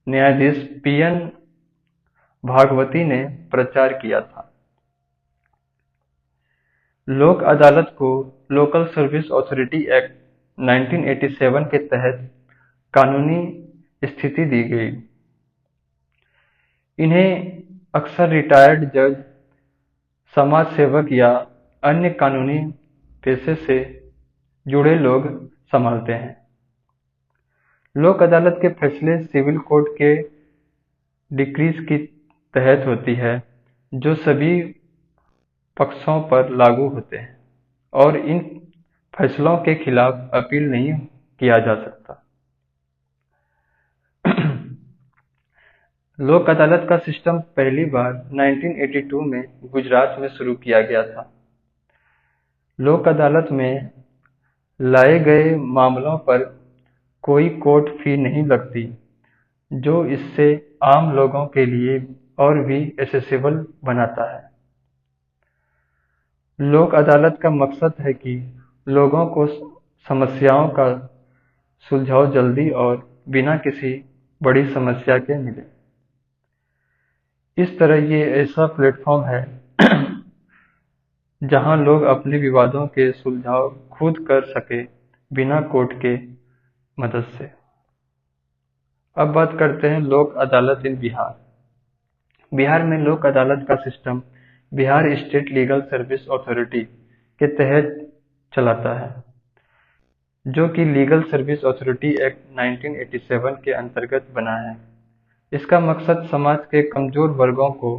न्यायाधीश पी.एन. भागवती ने प्रचार किया था। लोक अदालत को लोकल सर्विस अथॉरिटी एक्ट 1987 के तहत कानूनी स्थिति दी गई। इन्हें अक्सर रिटायर्ड जज, समाज सेवक या अन्य कानूनी पेशे से जुड़े लोग संभालते हैं। लोक अदालत के फैसले सिविल कोड के डिक्रीज की तहत होती है, जो सभी पक्षों पर लागू होते हैं और इन फैसलों के खिलाफ अपील नहीं किया जा सकता। लोक अदालत का सिस्टम पहली बार 1982 में गुजरात में शुरू किया गया था। लोक अदालत में लाए गए मामलों पर कोई कोर्ट फी नहीं लगती, जो इससे आम लोगों के लिए और भी एक्सेसिबल बनाता है। लोक अदालत का मकसद है कि लोगों को समस्याओं का सुलझाव जल्दी और बिना किसी बड़ी समस्या के मिले। इस तरह ये ऐसा प्लेटफॉर्म है जहां लोग अपने विवादों के सुलझाव खुद कर सके, बिना कोर्ट के मदद से। अब बात करते हैं लोक अदालत इन बिहार। बिहार में लोक अदालत का system Bihar state legal service authority के तहत चलाता है, जो कि लीगल सर्विस अथॉरिटी एक्ट 1987 के अंतर्गत बना है। इसका मकसद समाज के कमजोर वर्गों को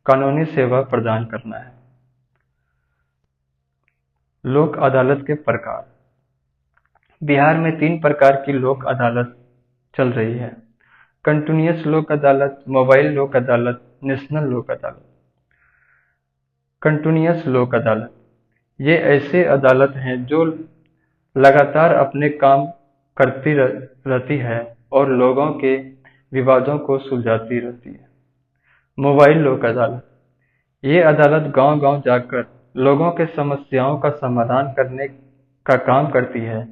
कानूनी सेवा प्रदान करना है। लोक अदालत के प्रकार। बिहार में 3 प्रकार की लोक अदालत चल रही है: कंटिन्यूअस लोक अदालत, मोबाइल लोक अदालत, नेशनल लोक अदालत। कंटिन्यूअस लोक अदालत ये ऐसे अदालत हैं जो लगातार अपने काम करती रहती है और लोगों के विवादों को सुलझाती रहती है। मोबाइल लोक अदालत ये अदालत गांव-गांव जाकर लोगों के समस्याओं का समाधान करने का काम करती है।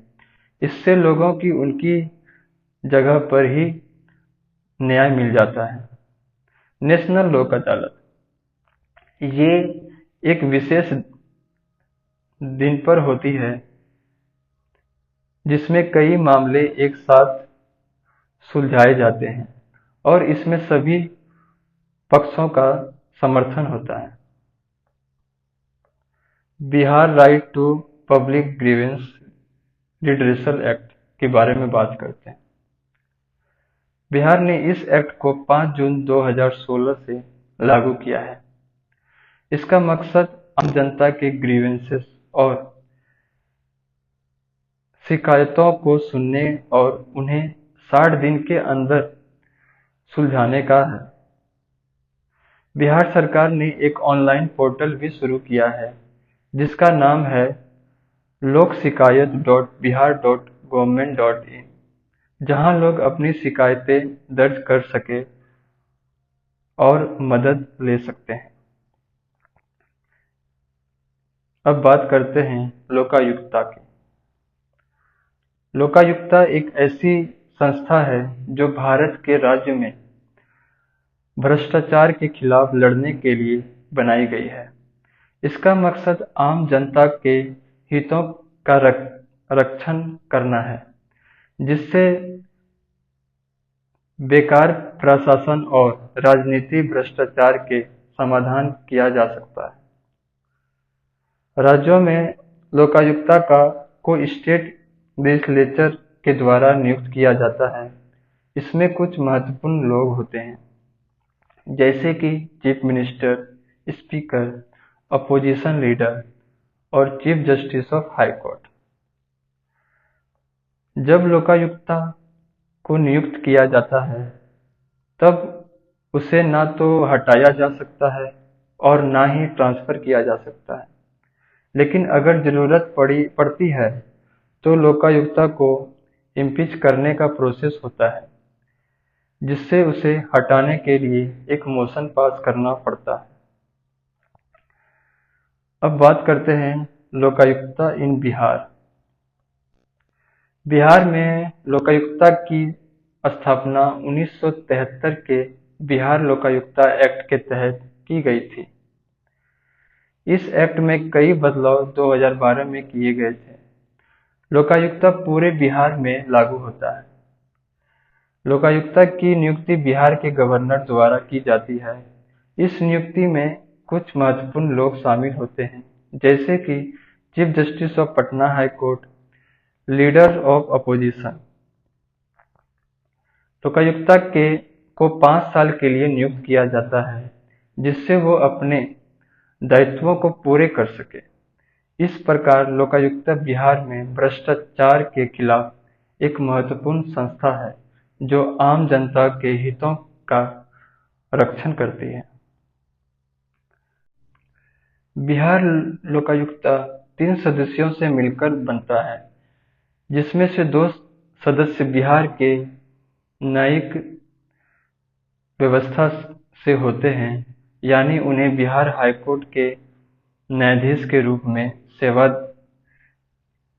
इससे लोगों की उनकी जगह पर ही न्याय मिल जाता है। नेशनल लोक अदालत ये एक विशेष दिन पर होती है, जिसमें कई मामले एक साथ सुलझाए जाते हैं और इसमें सभी पक्षों का समर्थन होता है। Bihar right to public grievance redressal act के बारे में बात करते हैं। बिहार ने इस एक्ट को 5 जून 2016 से लागू किया है। इसका मकसद आम जनता के ग्रीवेंसेस और शिकायतों को सुनने और उन्हें 60 दिन के अंदर सुलझाने का है। बिहार सरकार ने एक ऑनलाइन पोर्टल भी शुरू किया है, जिसका नाम है lokshikayat.bihar.government.in, जहां लोग अपनी शिकायतें दर्ज कर सके और मदद ले सकते हैं। अब बात करते हैं लोकायुक्ता की। लोकायुक्ता एक ऐसी संस्था है जो भारत के राज्य में भ्रष्टाचार के खिलाफ लड़ने के लिए बनाई गई है। इसका मकसद आम जनता के हितों का रक्षण करना है, जिससे बेकार प्रशासन और राजनीति भ्रष्टाचार के समाधान किया जा सकता है। राज्यों में लोकायुक्ता को स्टेट लेजिस्लेचर के द्वारा नियुक्त किया जाता है। इसमें कुछ महत्वपूर्ण लोग होते हैं, जैसे कि chief minister, speaker, opposition leader और chief justice of high court. जब लोकायुक्ता को नियुक्त किया जाता है, तब उसे ना तो हटाया जा सकता है और ना ही ट्रांसफर किया जा सकता है। लेकिन अगर जरूरत पड़ती है तो लोकायुक्ता को इम्पीच करने का प्रोसेस होता है, जिससे उसे हटाने के लिए एक मोशन पास करना पड़ता है। अब बात करते हैं लोकायुक्ता इन बिहार। बिहार में लोकायुक्ता की स्थापना 1973 के बिहार लोकायुक्ता एक्ट के तहत की गई थी। इस एक्ट में कई बदलाव 2012 में किए गए थे। लोकायुक्ता पूरे बिहार में लागू होता है। लोकायुक्ता की नियुक्ति बिहार के गवर्नर द्वारा की जाती है। इस नियुक्ति में कुछ महत्वपूर्ण लोग शामिल होते हैं, जैसे कि chief justice of Patna high court, leader of opposition. Lokayukta के को 5 साल के लिए नियुक्त किया जाता है, जिससे वो अपने दायित्वों को पूरे कर सके। इस प्रकार लोकायुक्ता बिहार में भ्रष्टाचार के खिलाफ एक महत्वपूर्ण संस्था है, जो आम जनता के हितों का रक्षण करती है। बिहार लोकायुक्ता 3 सदस्यों से मिलकर बनता है, जिसमें से 2 सदस्य बिहार के न्यायिक व्यवस्था से होते हैं, यानी उन्हें बिहार हाईकोर्ट के न्यायाधीश के रूप में सेवा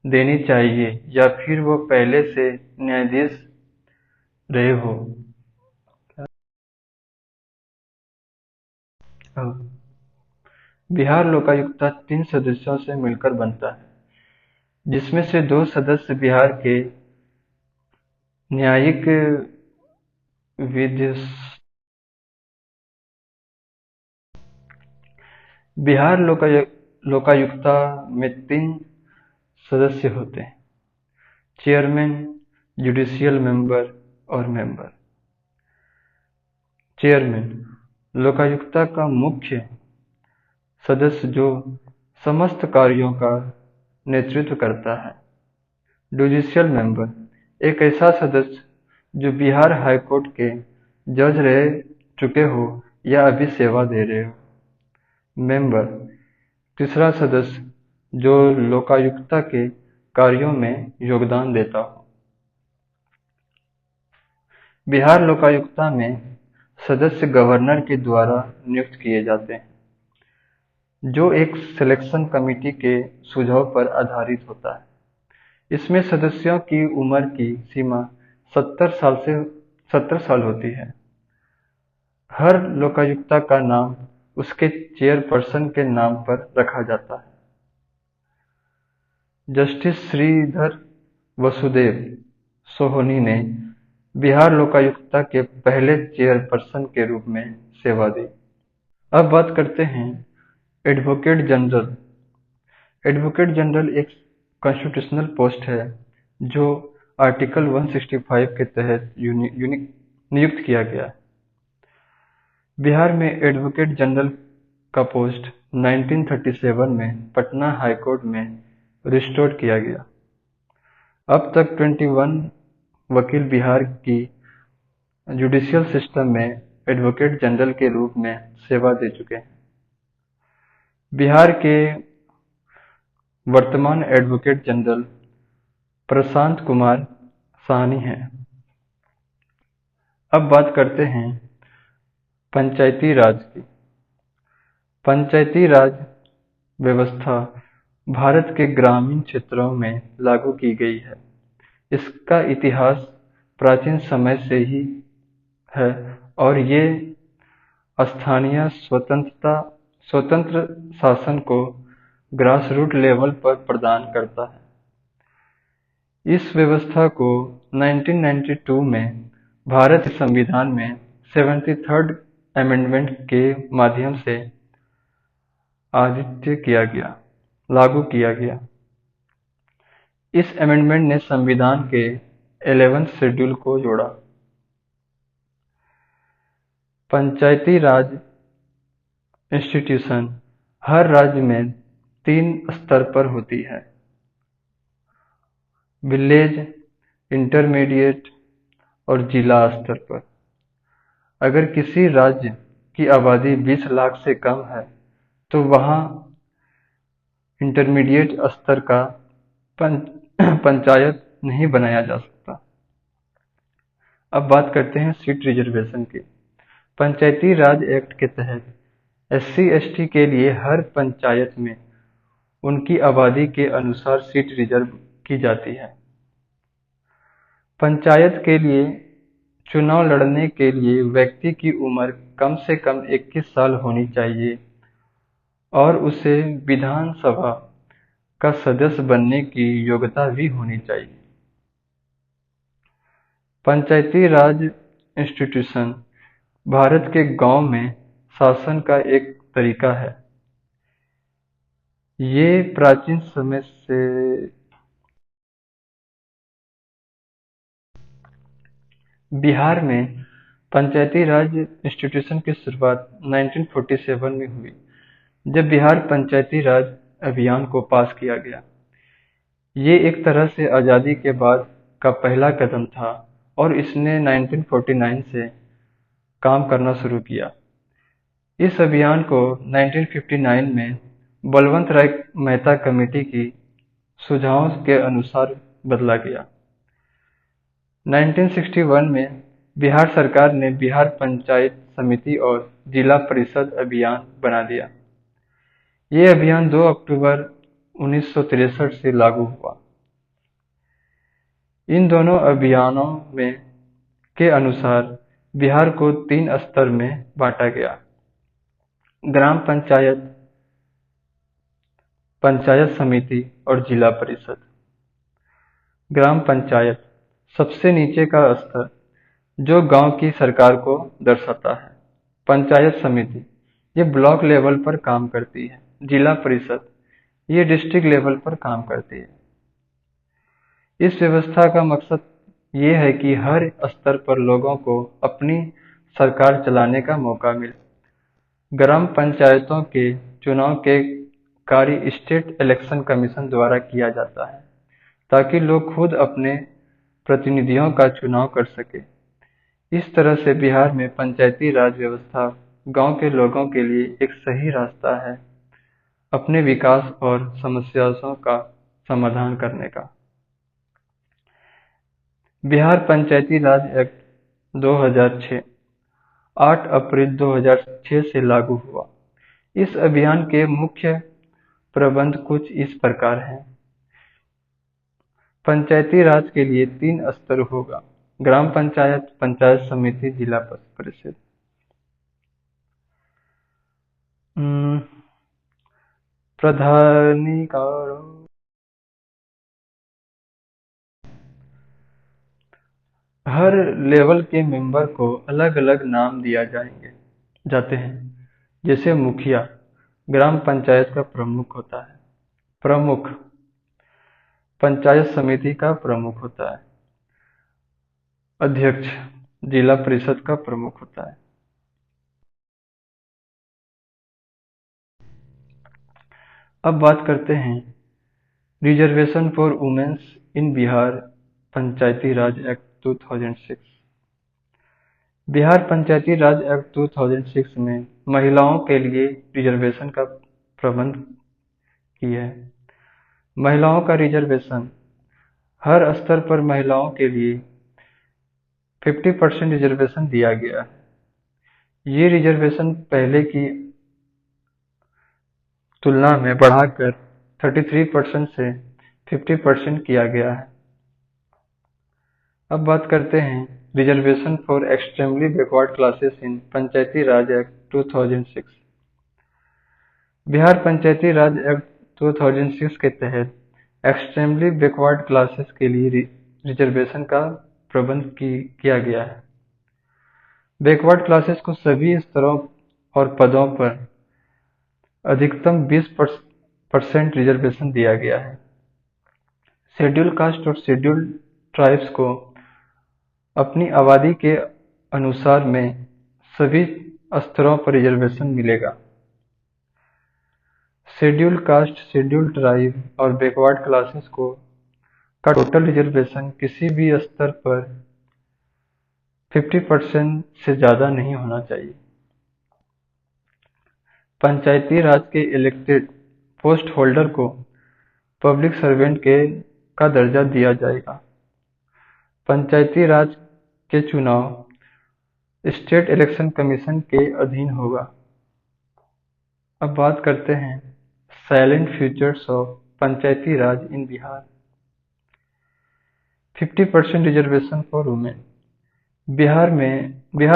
देनी चाहिए या फिर वो पहले से न्यायाधीश रहे हो। बिहार लोकायुक्ता 3 सदस्यों से मिलकर बनता है, जिसमें से 2 सदस्य बिहार के न्यायिक विधि बिहार लोकायुक्ता में 3 सदस्य होते हैं: चेयरमैन, जुडिशियल मेंबर और मेंबर। चेयरमैन लोकायुक्ता का मुख्य सदस्य जो समस्त कार्यों का नेतृत्व करता है। जुडिशियल मेंबर एक ऐसा सदस्य जो बिहार हाईकोर्ट के जज रह चुके हो या अभी सेवा दे रहे हो। मेंबर तीसरा सदस्य जो लोकायुक्ता के कार्यों में योगदान देता हो। बिहार लोकायुक्ता में सदस्य गवर्नर के द्वारा नियुक्त किए जाते हैं, जो एक सिलेक्शन कमेटी के सुझाव पर आधारित होता है। इसमें सदस्यों की उम्र की सीमा 70 साल होती है। हर लोकायुक्ता का नाम उसके चेयरपर्सन के नाम पर रखा जाता है। जस्टिस श्रीधर वसुदेव सोहोनी ने बिहार लोकायुक्ता के पहले चेयरपर्सन के रूप में सेवा दी। अब बात करते हैं एडवोकेट जनरल। एडवोकेट जनरल एक कॉन्स्टिट्यूशनल पोस्ट है जो आर्टिकल 165 के तहत नियुक्त किया गया है। बिहार में एडवोकेट जनरल का पोस्ट 1937 में पटना हाई कोर्ट में रिस्टोर किया गया। अब तक 21 वकील बिहार की जुडिशियल सिस्टम में एडवोकेट जनरल के रूप में सेवा दे चुके हैं। बिहार के वर्तमान एडवोकेट जनरल प्रशांत कुमार साहनी हैं। अब बात करते हैं पंचायती राज की। पंचायती राज व्यवस्था भारत के ग्रामीण क्षेत्रों में लागू की गई है। इसका इतिहास प्राचीन समय से ही है और ये स्थानीय स्वतंत्र शासन को ग्रास रूट लेवल पर प्रदान करता है। इस व्यवस्था को 1992 में भारत के संविधान में 73rd अमेंडमेंट के माध्यम से लागू किया गया। इस अमेंडमेंट ने संविधान के 11th शेड्यूल को जोड़ा। पंचायती राज इंस्टीट्यूशन हर राज्य में 3 स्तर पर होती है: विलेज, इंटरमीडिएट और जिला स्तर पर। अगर किसी राज्य की आबादी 20 लाख से कम है तो वहां इंटरमीडिएट स्तर का पंचायत नहीं बनाया जा सकता। अब बात करते हैं सीट रिजर्वेशन की। पंचायती राज एक्ट के तहत SC/ST के लिए हर पंचायत में उनकी आबादी के अनुसार सीट रिजर्व की जाती है। पंचायत के लिए चुनाव लड़ने के लिए व्यक्ति की उम्र कम से कम 21 साल होनी चाहिए और उसे विधानसभा का सदस्य बनने की योग्यता भी होनी चाहिए। पंचायती राज इंस्टीट्यूशन भारत के गांव में शासन का एक तरीका है। ये प्राचीन समय से बिहार में पंचायती राज इंस्टीट्यूशन की शुरुआत 1947 में हुई, जब बिहार पंचायती राज अभियान को पास किया गया। ये एक तरह से आज़ादी के बाद का पहला कदम था और इसने 1949 से काम करना शुरू किया। इस अभियान को 1959 में बलवंत राय मेहता कमेटी की सुझावों के अनुसार बदला गया। 1961 में बिहार सरकार ने बिहार पंचायत समिति और जिला परिषद अभियान बना दिया। ये अभियान 2 अक्टूबर 1963 से लागू हुआ। इन दोनों अभियानों में के अनुसार बिहार को 3 स्तर में बांटा गया: ग्राम पंचायत, पंचायत समिति और जिला परिषद। ग्राम पंचायत सबसे नीचे का स्तर, जो गांव की सरकार को दर्शाता है। पंचायत समिति ये ब्लॉक लेवल पर काम करती है। जिला परिषद ये डिस्ट्रिक्ट लेवल पर काम करती है। इस व्यवस्था का मकसद ये है कि हर स्तर पर लोगों को अपनी सरकार चलाने का मौका मिले। ग्राम पंचायतों के चुनाव के कार्य स्टेट इलेक्शन कमीशन द्वारा किया जाता है, ताकि लोग खुद अपने प्रतिनिधियों का चुनाव कर सके। इस तरह से बिहार में पंचायती राज व्यवस्था गांव के लोगों के लिए एक सही रास्ता है अपने विकास और समस्याओं का समाधान करने का। बिहार पंचायती राज एक्ट 2006 8 अप्रैल 2006 से लागू हुआ। इस अभियान के मुख्य प्रबंध कुछ इस प्रकार हैं। पंचायती राज के लिए 3 स्तर होगा: ग्राम पंचायत, पंचायत समिति, जिला परिषद। प्राधिकरण हर लेवल के मेंबर को अलग अलग नाम दिया जाते हैं। जैसे मुखिया ग्राम पंचायत का प्रमुख होता है, प्रमुख पंचायत समिति का प्रमुख होता है, अध्यक्ष जिला परिषद का प्रमुख होता है। अब बात करते हैं reservation for womens in Bihar Panchayati Raj act 2006। Bihar Panchayati Raj act 2006 में महिलाओं के लिए रिजर्वेशन का प्रबंध किया है। महिलाओं का रिजर्वेशन हर स्तर पर महिलाओं के लिए 50% रिजर्वेशन दिया गया है। ये रिजर्वेशन पहले की तुलना में बढ़ाकर 33% से 50% किया गया है। अब बात करते हैं reservation for extremely backward classes in Panchayati Raj act 2006। Bihar Panchayati Raj act 2006 के तहत एक्सट्रीमली बैकवर्ड क्लासेस के लिए रिजर्वेशन का प्रबंध किया गया है। बैकवर्ड क्लासेस को सभी स्तरों और पदों पर अधिकतम 20% रिजर्वेशन दिया गया है। शेड्यूल कास्ट और शेड्यूल ट्राइब्स को अपनी आबादी के अनुसार में सभी स्तरों पर रिजर्वेशन मिलेगा। शेड्यूल कास्ट, शेड्यूल ट्राइब और बैकवर्ड क्लासेस का टोटल रिजर्वेशन किसी भी स्तर पर 50% से ज़्यादा नहीं होना चाहिए। पंचायती राज के इलेक्टेड पोस्ट होल्डर को पब्लिक सर्वेंट का दर्जा दिया जाएगा। पंचायती राज के चुनाव स्टेट इलेक्शन कमीशन के अधीन होगा। अब बात करते हैं silent futures of Panchayati Raj in Bihar. 50% reservation for women. Bihar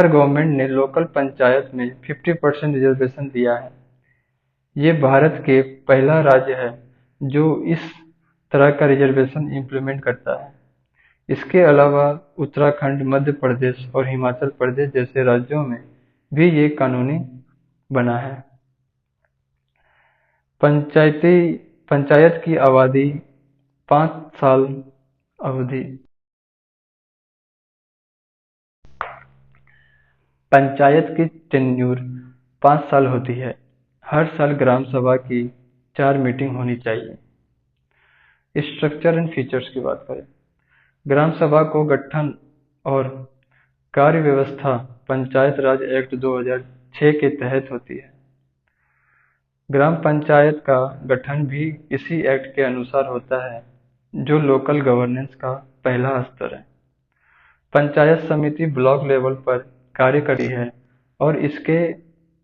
government ने लोकल पंचायत में 50% रिजर्वेशन दिया है। ये भारत के पहला राज्य है जो इस तरह का रिजर्वेशन इम्प्लीमेंट करता है। इसके अलावा उत्तराखंड, मध्य प्रदेश और हिमाचल प्रदेश जैसे राज्यों में भी ये कानूनी बना है। पंचायत की आबादी 5 साल अवधि पंचायत की टेन्यूर 5 साल होती है। हर साल ग्राम सभा की 4 मीटिंग होनी चाहिए। स्ट्रक्चर एंड फीचर्स की बात करें, ग्राम सभा को गठन और कार्य व्यवस्था पंचायत राज एक्ट 2006 के तहत होती है। ग्राम पंचायत का गठन भी इसी एक्ट के अनुसार होता है, जो लोकल गवर्नेंस का पहला स्तर है। पंचायत समिति ब्लॉक लेवल पर कार्य करती है और इसके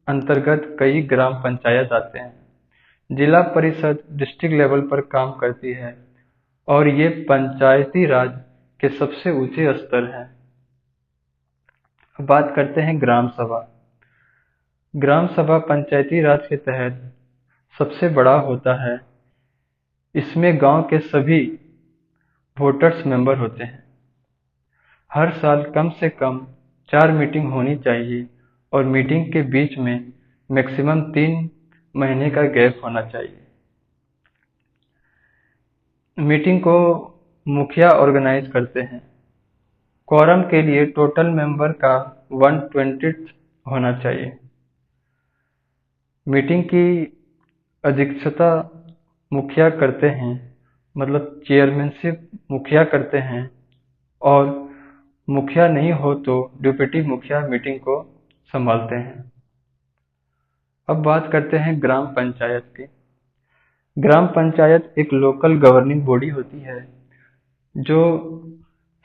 अंतर्गत कई ग्राम पंचायत आते हैं। जिला परिषद डिस्ट्रिक्ट लेवल पर काम करती है और ये पंचायती राज के सबसे ऊंचे स्तर हैं। अब बात करते हैं ग्राम सभा। ग्राम सभा पंचायती राज के तहत सबसे बड़ा होता है। इसमें गांव के सभी वोटर्स मेंबर होते हैं। हर साल कम से कम 4 मीटिंग होनी चाहिए और मीटिंग के बीच में मैक्सिमम 3 महीने का गैप होना चाहिए। मीटिंग को मुखिया ऑर्गेनाइज करते हैं। क्वारम के लिए टोटल मेंबर का 1/20 होना चाहिए। मीटिंग की अध्यक्षता मुखिया करते हैं, मतलब चेयरमैनशिप मुखिया करते हैं, और मुखिया नहीं हो तो डिप्टी मुखिया मीटिंग को संभालते हैं। अब बात करते हैं ग्राम पंचायत की। ग्राम पंचायत एक लोकल गवर्निंग बॉडी होती है जो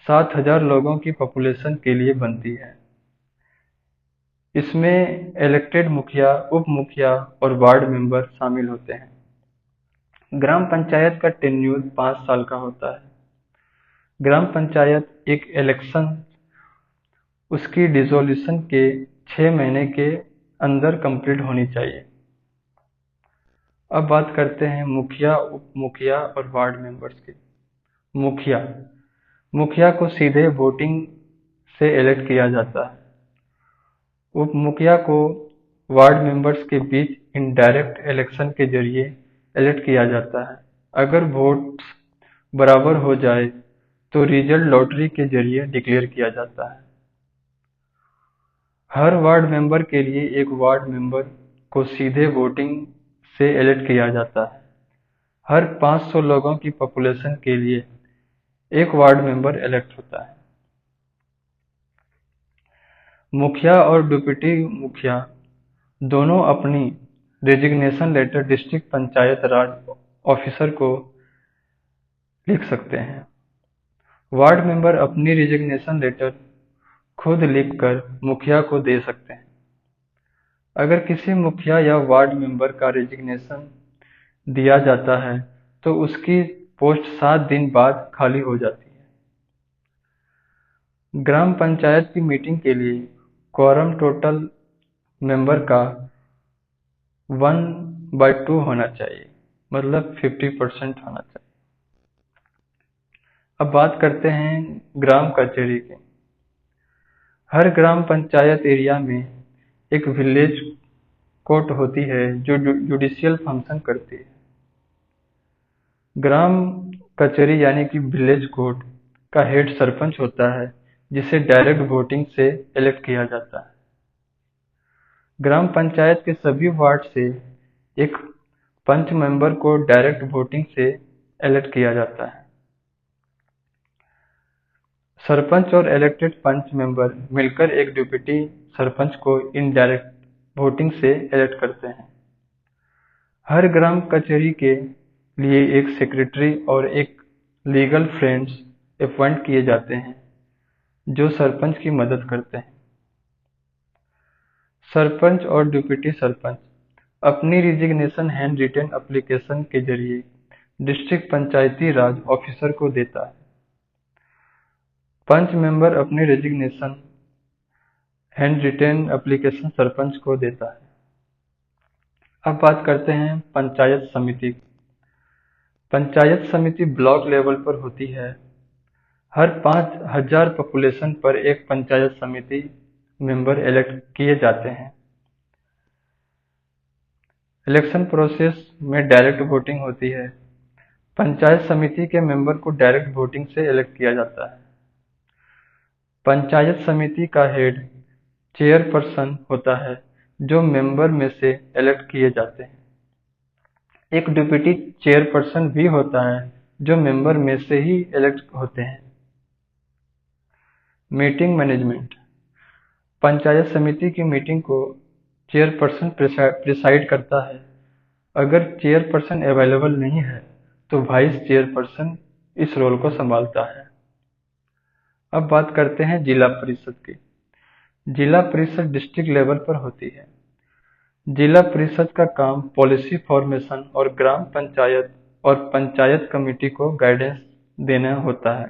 7,000 लोगों की पॉपुलेशन के लिए बनती है। इसमें इलेक्टेड मुखिया, उप मुखिया और वार्ड मेंबर शामिल होते हैं। ग्राम पंचायत का टेन्यूर 5 साल का होता है। ग्राम पंचायत एक इलेक्शन उसकी डिसोल्यूशन के 6 महीने के अंदर कंप्लीट होनी चाहिए। अब बात करते हैं मुखिया, उप मुखिया और वार्ड मेंबर्स की। मुखिया को सीधे वोटिंग से इलेक्ट किया जाता है। उप मुखिया को वार्ड मेंबर्स के बीच इनडायरेक्ट इलेक्शन के जरिए इलेक्ट किया जाता है। अगर वोट्स बराबर हो जाए तो रिजल्ट लॉटरी के जरिए डिक्लेयर किया जाता है। हर वार्ड मेंबर के लिए एक वार्ड मेंबर को सीधे वोटिंग से इलेक्ट किया जाता है। हर 500 लोगों की पॉपुलेशन के लिए एक वार्ड मेंबर इलेक्ट होता है। मुखिया और डिप्टी मुखिया दोनों अपनी रेजिग्नेशन लेटर डिस्ट्रिक्ट पंचायत राज ऑफिसर को लिख सकते हैं। वार्ड मेंबर अपनी रेजिग्नेशन लेटर खुद लिखकर मुखिया को दे सकते हैं। अगर किसी मुखिया या वार्ड मेंबर का रेजिग्नेशन दिया जाता है तो उसकी पोस्ट 7 दिन बाद खाली हो जाती है। ग्राम पंचायत की मीटिंग के लिए क्वारम टोटल मेंबर का 1/2 होना चाहिए, मतलब 50% होना चाहिए। अब बात करते हैं ग्राम कचहरी की। हर ग्राम पंचायत एरिया में एक विलेज कोर्ट होती है जो जुडिशियल फंक्शन करती है। ग्राम कचहरी यानी कि विलेज कोर्ट का हेड सरपंच होता है, जिसे डायरेक्ट वोटिंग से इलेक्ट किया जाता है। ग्राम पंचायत के सभी वार्ड से एक पंच मेंबर को डायरेक्ट वोटिंग से इलेक्ट किया जाता है। सरपंच और इलेक्टेड पंच मेंबर मिलकर एक डिप्टी सरपंच को इनडायरेक्ट वोटिंग से इलेक्ट करते हैं। हर ग्राम कचहरी के लिए एक सेक्रेटरी और एक लीगल फ्रेंड्स अपॉइंट किए जाते हैं जो सरपंच की मदद करते हैं। सरपंच और डिप्टी सरपंच अपनी रिजिग्नेशन हैंड रिटन एप्लीकेशन के जरिए डिस्ट्रिक्ट पंचायती राज ऑफिसर को देता है। पंच मेंबर अपनी resignation hand retain application sarpanch को देता है। अब बात करते हैं पंचायत समिति। पंचायत समिति ब्लॉक लेवल पर होती है। हर 5,000 पॉपुलेशन पर एक पंचायत समिति मेंबर इलेक्ट किए जाते हैं। इलेक्शन प्रोसेस में डायरेक्ट वोटिंग होती है। पंचायत समिति के मेंबर को डायरेक्ट वोटिंग से इलेक्ट किया जाता है। पंचायत समिति का हेड चेयरपर्सन होता है, जो मेंबर में से इलेक्ट किए जाते हैं। एक डिप्टी चेयरपर्सन भी होता है, जो मेंबर में से ही इलेक्ट होते हैं। Meeting management. पंचायत समिति की मीटिंग को चेयरपर्सन प्रिसाइड करता है। अगर चेयरपर्सन अवेलेबल नहीं है तो वाइस चेयरपर्सन इस रोल को संभालता है। अब बात करते हैं जिला परिषद की। जिला परिषद डिस्ट्रिक्ट लेवल पर होती है। जिला परिषद का काम पॉलिसी फॉर्मेशन और ग्राम पंचायत और पंचायत कमेटी को गाइडेंस देना होता है।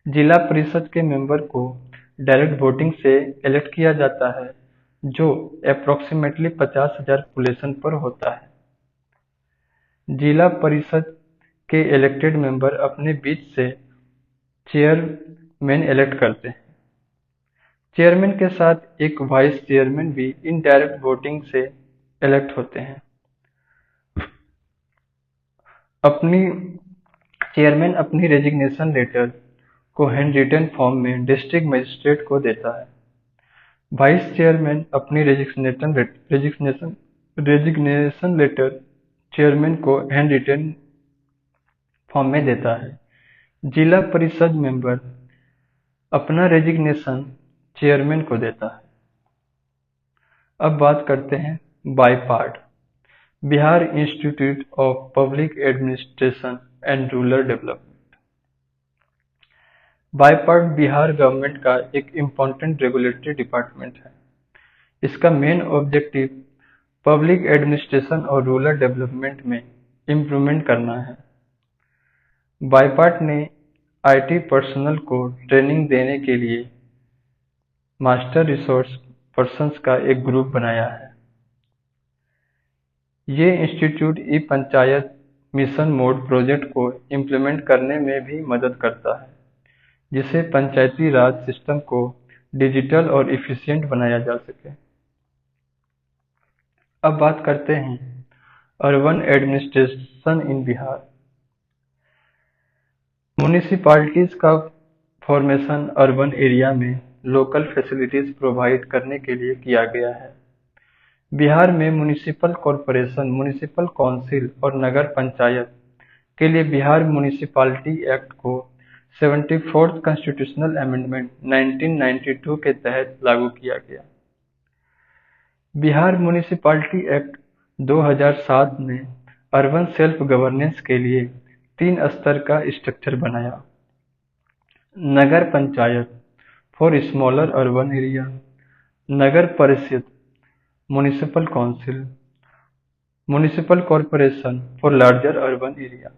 जिला परिषद के मेंबर को डायरेक्ट वोटिंग से इलेक्ट किया जाता है, जो अप्रोक्सीमेटली 50,000 पॉपुलेशन पर होता है। जिला परिषद के इलेक्टेड मेंबर अपने बीच से चेयरमैन इलेक्ट करते हैं। चेयरमैन के साथ एक वाइस चेयरमैन भी इनडायरेक्ट वोटिंग से इलेक्ट होते हैं। अपनी चेयरमैन अपनी रेजिग्नेशन लेटर को हैंड रिटन फॉर्म में डिस्ट्रिक्ट मजिस्ट्रेट को देता है। वाइस चेयरमैन अपनी रेजिग्नेशन लेटर चेयरमैन को हैंड रिटन फॉर्म में देता है। जिला परिषद मेंबर अपना रेजिग्नेशन चेयरमैन को देता है। अब बात करते हैं BIPARD. Bihar institute of public administration and rural development. BIPARD Bihar government का एक इम्पोर्टेंट रेगुलेटरी डिपार्टमेंट है। इसका मेन ऑब्जेक्टिव पब्लिक एडमिनिस्ट्रेशन और रूरल डेवलपमेंट में इम्प्रूवमेंट करना है। बायपार्ट ने आईटी पर्सनल को ट्रेनिंग देने के लिए मास्टर रिसोर्स पर्सन्स का एक ग्रुप बनाया है। ये इंस्टीट्यूट ई पंचायत मिशन मोड प्रोजेक्ट को इम्प्लीमेंट करने में भी मदद करता है, जिससे पंचायती राज सिस्टम को डिजिटल और इफिशिएंट बनाया जा सके। अब बात करते हैं urban administration in Bihar. Municipalities का फॉर्मेशन अर्बन एरिया में लोकल फैसिलिटीज प्रोवाइड करने के लिए किया गया है। बिहार में म्युनिसिपल कॉरपोरेशन, म्युनिसिपल काउंसिल और नगर पंचायत के लिए बिहार म्युनिसिपैलिटी एक्ट को 74th कॉन्स्टिट्यूशनल अमेंडमेंट 1992 के तहत लागू किया गया। बिहार म्युनिसिपैलिटी एक्ट 2007 ने अर्बन सेल्फ गवर्नेंस के लिए 3 स्तर का स्ट्रक्चर बनाया। नगर panchayat for smaller urban area, नगर परिषद municipal council, municipal corporation for larger urban area.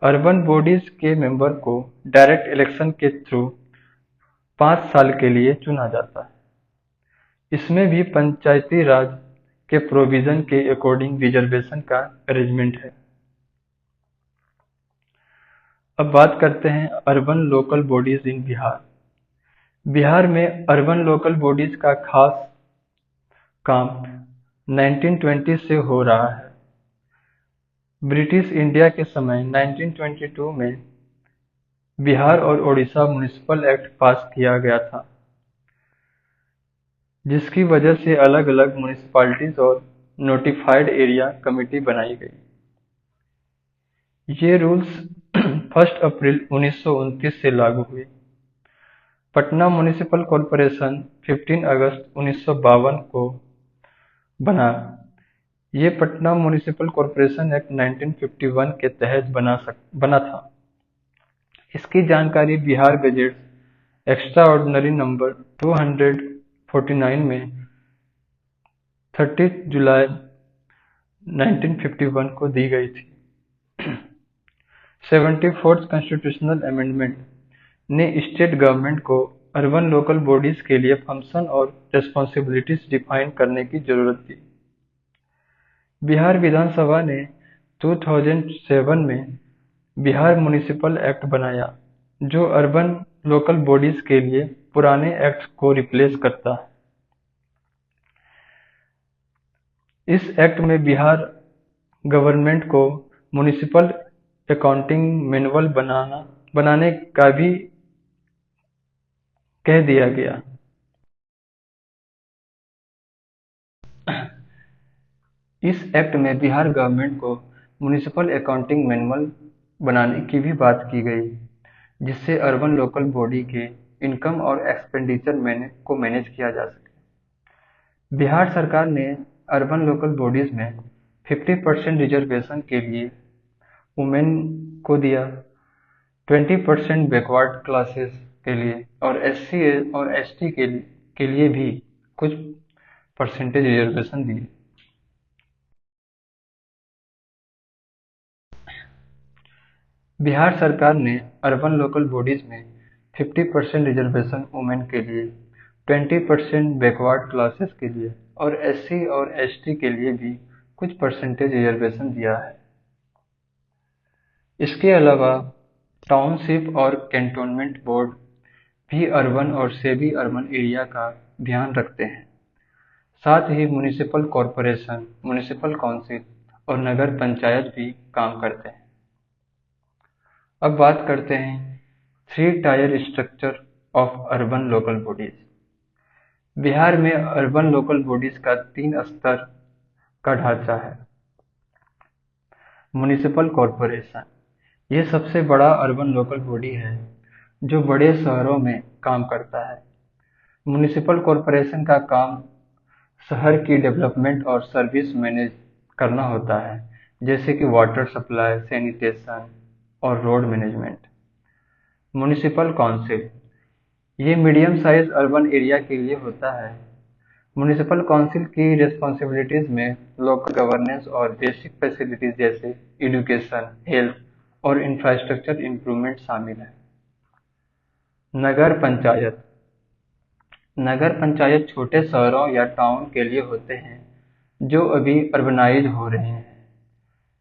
Urban bodies के मेंबर को डायरेक्ट इलेक्शन के थ्रू 5 साल के लिए चुना जाता है। इसमें भी पंचायती राज के प्रोविजन के अकॉर्डिंग रिजर्वेशन का अरेंजमेंट है। अब बात करते हैं urban local bodies in Bihar. Bihar में अर्बन लोकल बॉडीज का खास काम 1920 से हो रहा है। ब्रिटिश इंडिया के समय 1922 में बिहार और ओडिशा म्युनिसिपल एक्ट पास किया गया था, जिसकी वजह से अलग अलग म्युनिसिपैलिटीज और नोटिफाइड एरिया कमेटी बनाई गई। ये रूल्स 1 अप्रैल 1929 से लागू हुए। पटना म्युनिसिपल कॉरपोरेशन 15 अगस्त 1952 को बना। ये पटना म्युनिसिपल कॉरपोरेशन एक्ट 1951 के तहत बना था। इसकी जानकारी Bihar gazette extraordinary number 249 में 30 जुलाई 1951 को दी गई थी। 74th कॉन्स्टिट्यूशनल अमेंडमेंट ने स्टेट गवर्नमेंट को अर्बन लोकल बॉडीज के लिए फंक्शन और रिस्पॉन्सिबिलिटीज डिफाइन करने की जरूरत थी। बिहार विधानसभा ने 2007 में बिहार म्युनिसिपल एक्ट बनाया, जो अर्बन लोकल बॉडीज के लिए पुराने एक्ट को रिप्लेस करता है। इस एक्ट में बिहार गवर्नमेंट को म्युनिसिपल अकाउंटिंग मैनुअल बनाने का भी कह दिया गया। इस एक्ट में बिहार गवर्नमेंट को म्युनिसिपल अकाउंटिंग मैनुअल बनाने की भी बात की गई, जिससे अर्बन लोकल बॉडी के इनकम और एक्सपेंडिचर को मैनेज किया जा सके। बिहार सरकार ने अर्बन लोकल बॉडीज में 50% रिजर्वेशन के लिए वुमेन को दिया, 20% बैकवर्ड क्लासेस के लिए और एससी और एसटी के लिए भी कुछ परसेंटेज रिजर्वेशन दिए। बिहार सरकार ने अर्बन लोकल बॉडीज में 50% रिजर्वेशन वुमेन के लिए, 20% बैकवर्ड क्लासेस के लिए और एससी और एसटी के लिए भी कुछ परसेंटेज रिजर्वेशन दिया है। इसके अलावा टाउनशिप और कैंटोनमेंट बोर्ड भी अर्बन और सेमी अर्बन एरिया का ध्यान रखते हैं। साथ ही म्युनिसिपल कॉरपोरेशन, म्युनिसिपल काउंसिल और नगर पंचायत भी काम करते हैं। अब बात करते हैं 3 tyre structure of urban local bodies. Bihar में अर्बन लोकल बॉडीज का 3 स्तर का ढांचा है। म्युनिसिपल कॉरपोरेशन, ये सबसे बड़ा अर्बन लोकल बॉडी है जो बड़े शहरों में काम करता है। म्युनिसिपल कॉरपोरेशन का काम शहर की डेवलपमेंट और सर्विस मैनेज करना होता है, जैसे कि वाटर सप्लाई, सैनिटेशन और रोड मैनेजमेंट। म्युनिसिपल काउंसिल, ये मीडियम साइज अर्बन एरिया के लिए होता है। म्युनिसिपल काउंसिल की रिस्पॉन्सिबिलिटीज में लोकल गवर्नेंस और बेसिक फैसिलिटीज जैसे एजुकेशन, हेल्थ और इंफ्रास्ट्रक्चर इम्प्रूवमेंट शामिल है। नगर पंचायत, नगर पंचायत छोटे शहरों या टाउन के लिए होते हैं जो अभी अर्बनाइज हो रहे हैं।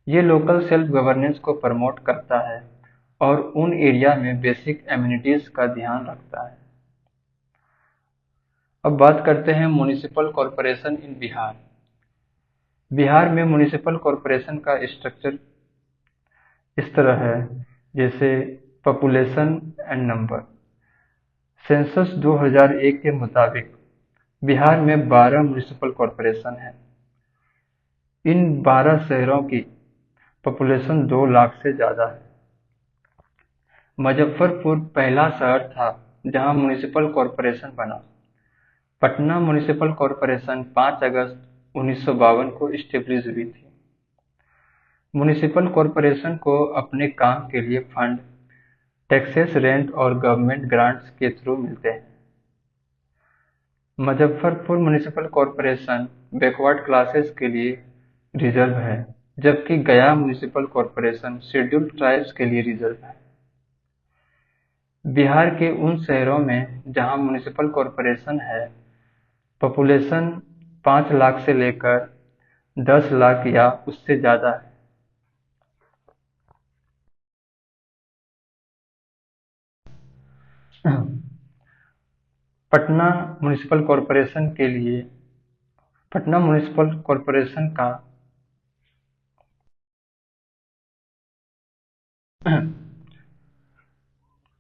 ये लोकल सेल्फ गवर्नेंस को प्रमोट करता है और उन एरिया में बेसिक एमिनिटीज का ध्यान रखता है। अब बात करते हैं म्युनिसिपल कॉरपोरेशन इन बिहार। बिहार में म्युनिसिपल कॉरपोरेशन का स्ट्रक्चर इस तरह है, जैसे पॉपुलेशन एंड नंबर। सेंसस 2001 के मुताबिक बिहार में 12 म्युनिसिपल कॉरपोरेशन है। इन 12 शहरों की पॉपुलेशन 2 लाख से ज्यादा है। मुजफ्फरपुर पहला शहर था जहां म्युनिसिपल कॉरपोरेशन बना। पटना म्युनिसिपल कॉरपोरेशन 5 अगस्त 1952 को स्टेब्लिश हुई थी। म्युनिसिपल कॉरपोरेशन को अपने काम के लिए फंड टैक्सेस, रेंट और गवर्नमेंट ग्रांट्स के थ्रू मिलते हैं। Muzaffarpur municipal corporation backward classes के लिए रिजर्व है, जबकि गया म्युनिसिपल कॉरपोरेशन शेड्यूल्ड ट्राइब्स के लिए रिजर्व है। बिहार के उन शहरों में जहां म्युनिसिपल कॉरपोरेशन है, पॉपुलेशन 5 लाख से लेकर 10 लाख या उससे ज्यादा है। पटना म्युनिसिपल कॉरपोरेशन के लिए पटना म्युनिसिपल कॉरपोरेशन का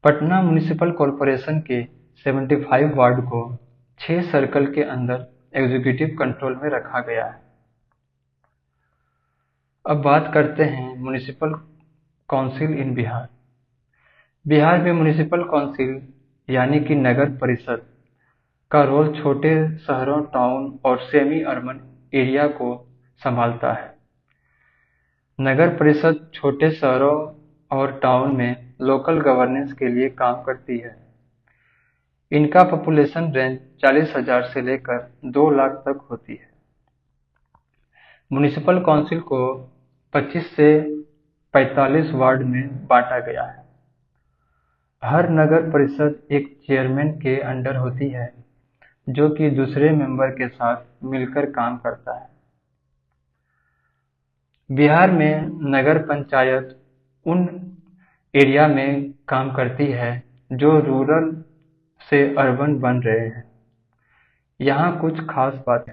पटना म्युनिसिपल कॉरपोरेशन के 75 वार्ड को 6 सर्कल के अंदर एग्जीक्यूटिव कंट्रोल में रखा गया है। अब बात करते हैं म्युनिसिपल काउंसिल इन बिहार। बिहार में म्युनिसिपल काउंसिल यानी कि नगर परिषद का रोल छोटे शहरों, टाउन और सेमी अर्बन एरिया को संभालता है। नगर परिषद छोटे शहरों और टाउन में लोकल गवर्नेंस के लिए काम करती है। इनका पॉपुलेशन रेंज 40,000 से लेकर 2 लाख तक होती है। म्युनिसिपल काउंसिल को 25 से 45 वार्ड में बांटा गया है। हर नगर परिषद एक चेयरमैन के अंडर होती है जो कि दूसरे मेंबर के साथ मिलकर काम करता है। बिहार में नगर पंचायत उन एरिया में काम करती है जो रूरल से अर्बन बन रहे हैं। यहाँ कुछ खास बातें।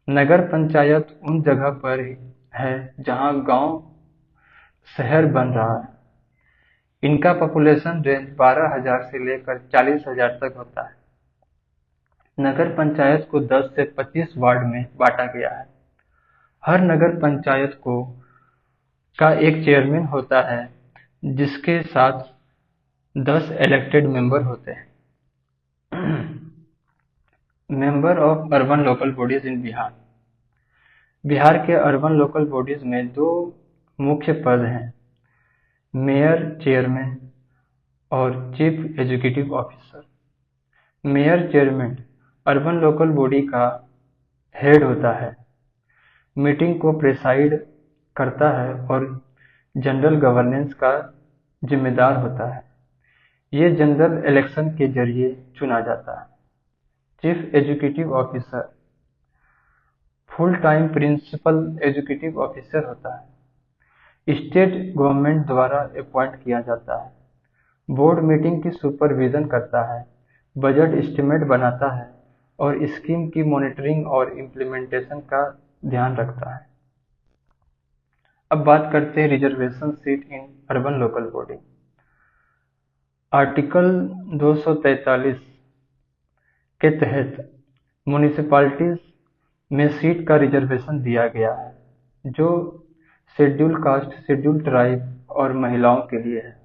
नगर पंचायत उन जगह पर है जहाँ गांव शहर बन रहा है। इनका पॉपुलेशन रेंज 12,000 से लेकर 40,000 तक होता है। नगर पंचायत को 10 से 25 वार्ड में बांटा गया है। हर नगर पंचायत का एक चेयरमैन होता है जिसके साथ 10 इलेक्टेड मेंबर होते हैं। Member of urban local bodies in Bihar. Bihar के अर्बन लोकल बॉडीज में दो मुख्य पद हैं, मेयर चेयरमैन और chief executive officer. Mayor chairman urban local body का हेड होता है, मीटिंग को प्रेसाइड करता है और जनरल गवर्नेंस का जिम्मेदार होता है। ये जनरल इलेक्शन के जरिए चुना जाता है। Chief executive officer full time principal executive officer होता है, स्टेट गवर्नमेंट द्वारा अपॉइंट किया जाता है, बोर्ड मीटिंग की सुपरविजन करता है, बजट एस्टिमेट बनाता है और स्कीम की मॉनिटरिंग और इम्प्लीमेंटेशन का ध्यान रखता है। अब बात करते हैं reservation seat in urban local body. Article 243 के तहत म्यूनिसिपैलिटीज में सीट का रिजर्वेशन दिया गया है जो शेड्यूल कास्ट, शेड्यूल ट्राइब और महिलाओं के लिए है।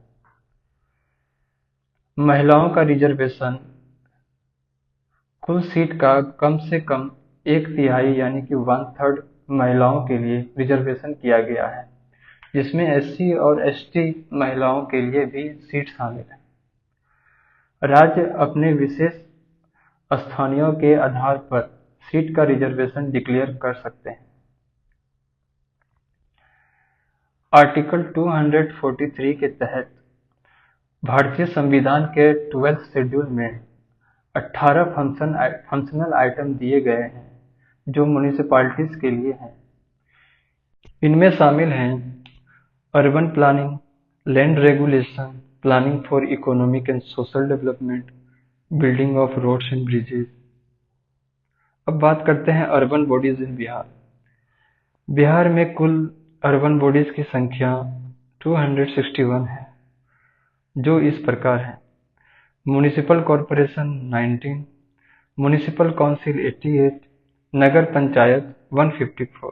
महिलाओं का रिजर्वेशन कुल सीट का कम से कम 1/3 यानी कि 1/3 महिलाओं के लिए रिजर्वेशन किया गया है, जिसमें SC और ST महिलाओं के लिए भी सीट शामिल है। राज्य अपने विशेष स्थानीय के आधार पर सीट का रिजर्वेशन डिक्लेयर कर सकते हैं। आर्टिकल 243 के तहत भारतीय संविधान के 12th शेड्यूल में 18 फंक्शनल आइटम दिए गए हैं जो म्यूनिसिपैलिटीज के लिए हैं। इनमें शामिल हैं urban planning, land regulation, planning for economic and social development, building of roads and bridges. अब बात करते हैं urban bodies in Bihar. Bihar में कुल अर्बन बॉडीज की संख्या 261 है जो इस प्रकार है: म्युनिसिपल कॉरपोरेशन 19, म्युनिसिपल काउंसिल 88, नगर पंचायत 154।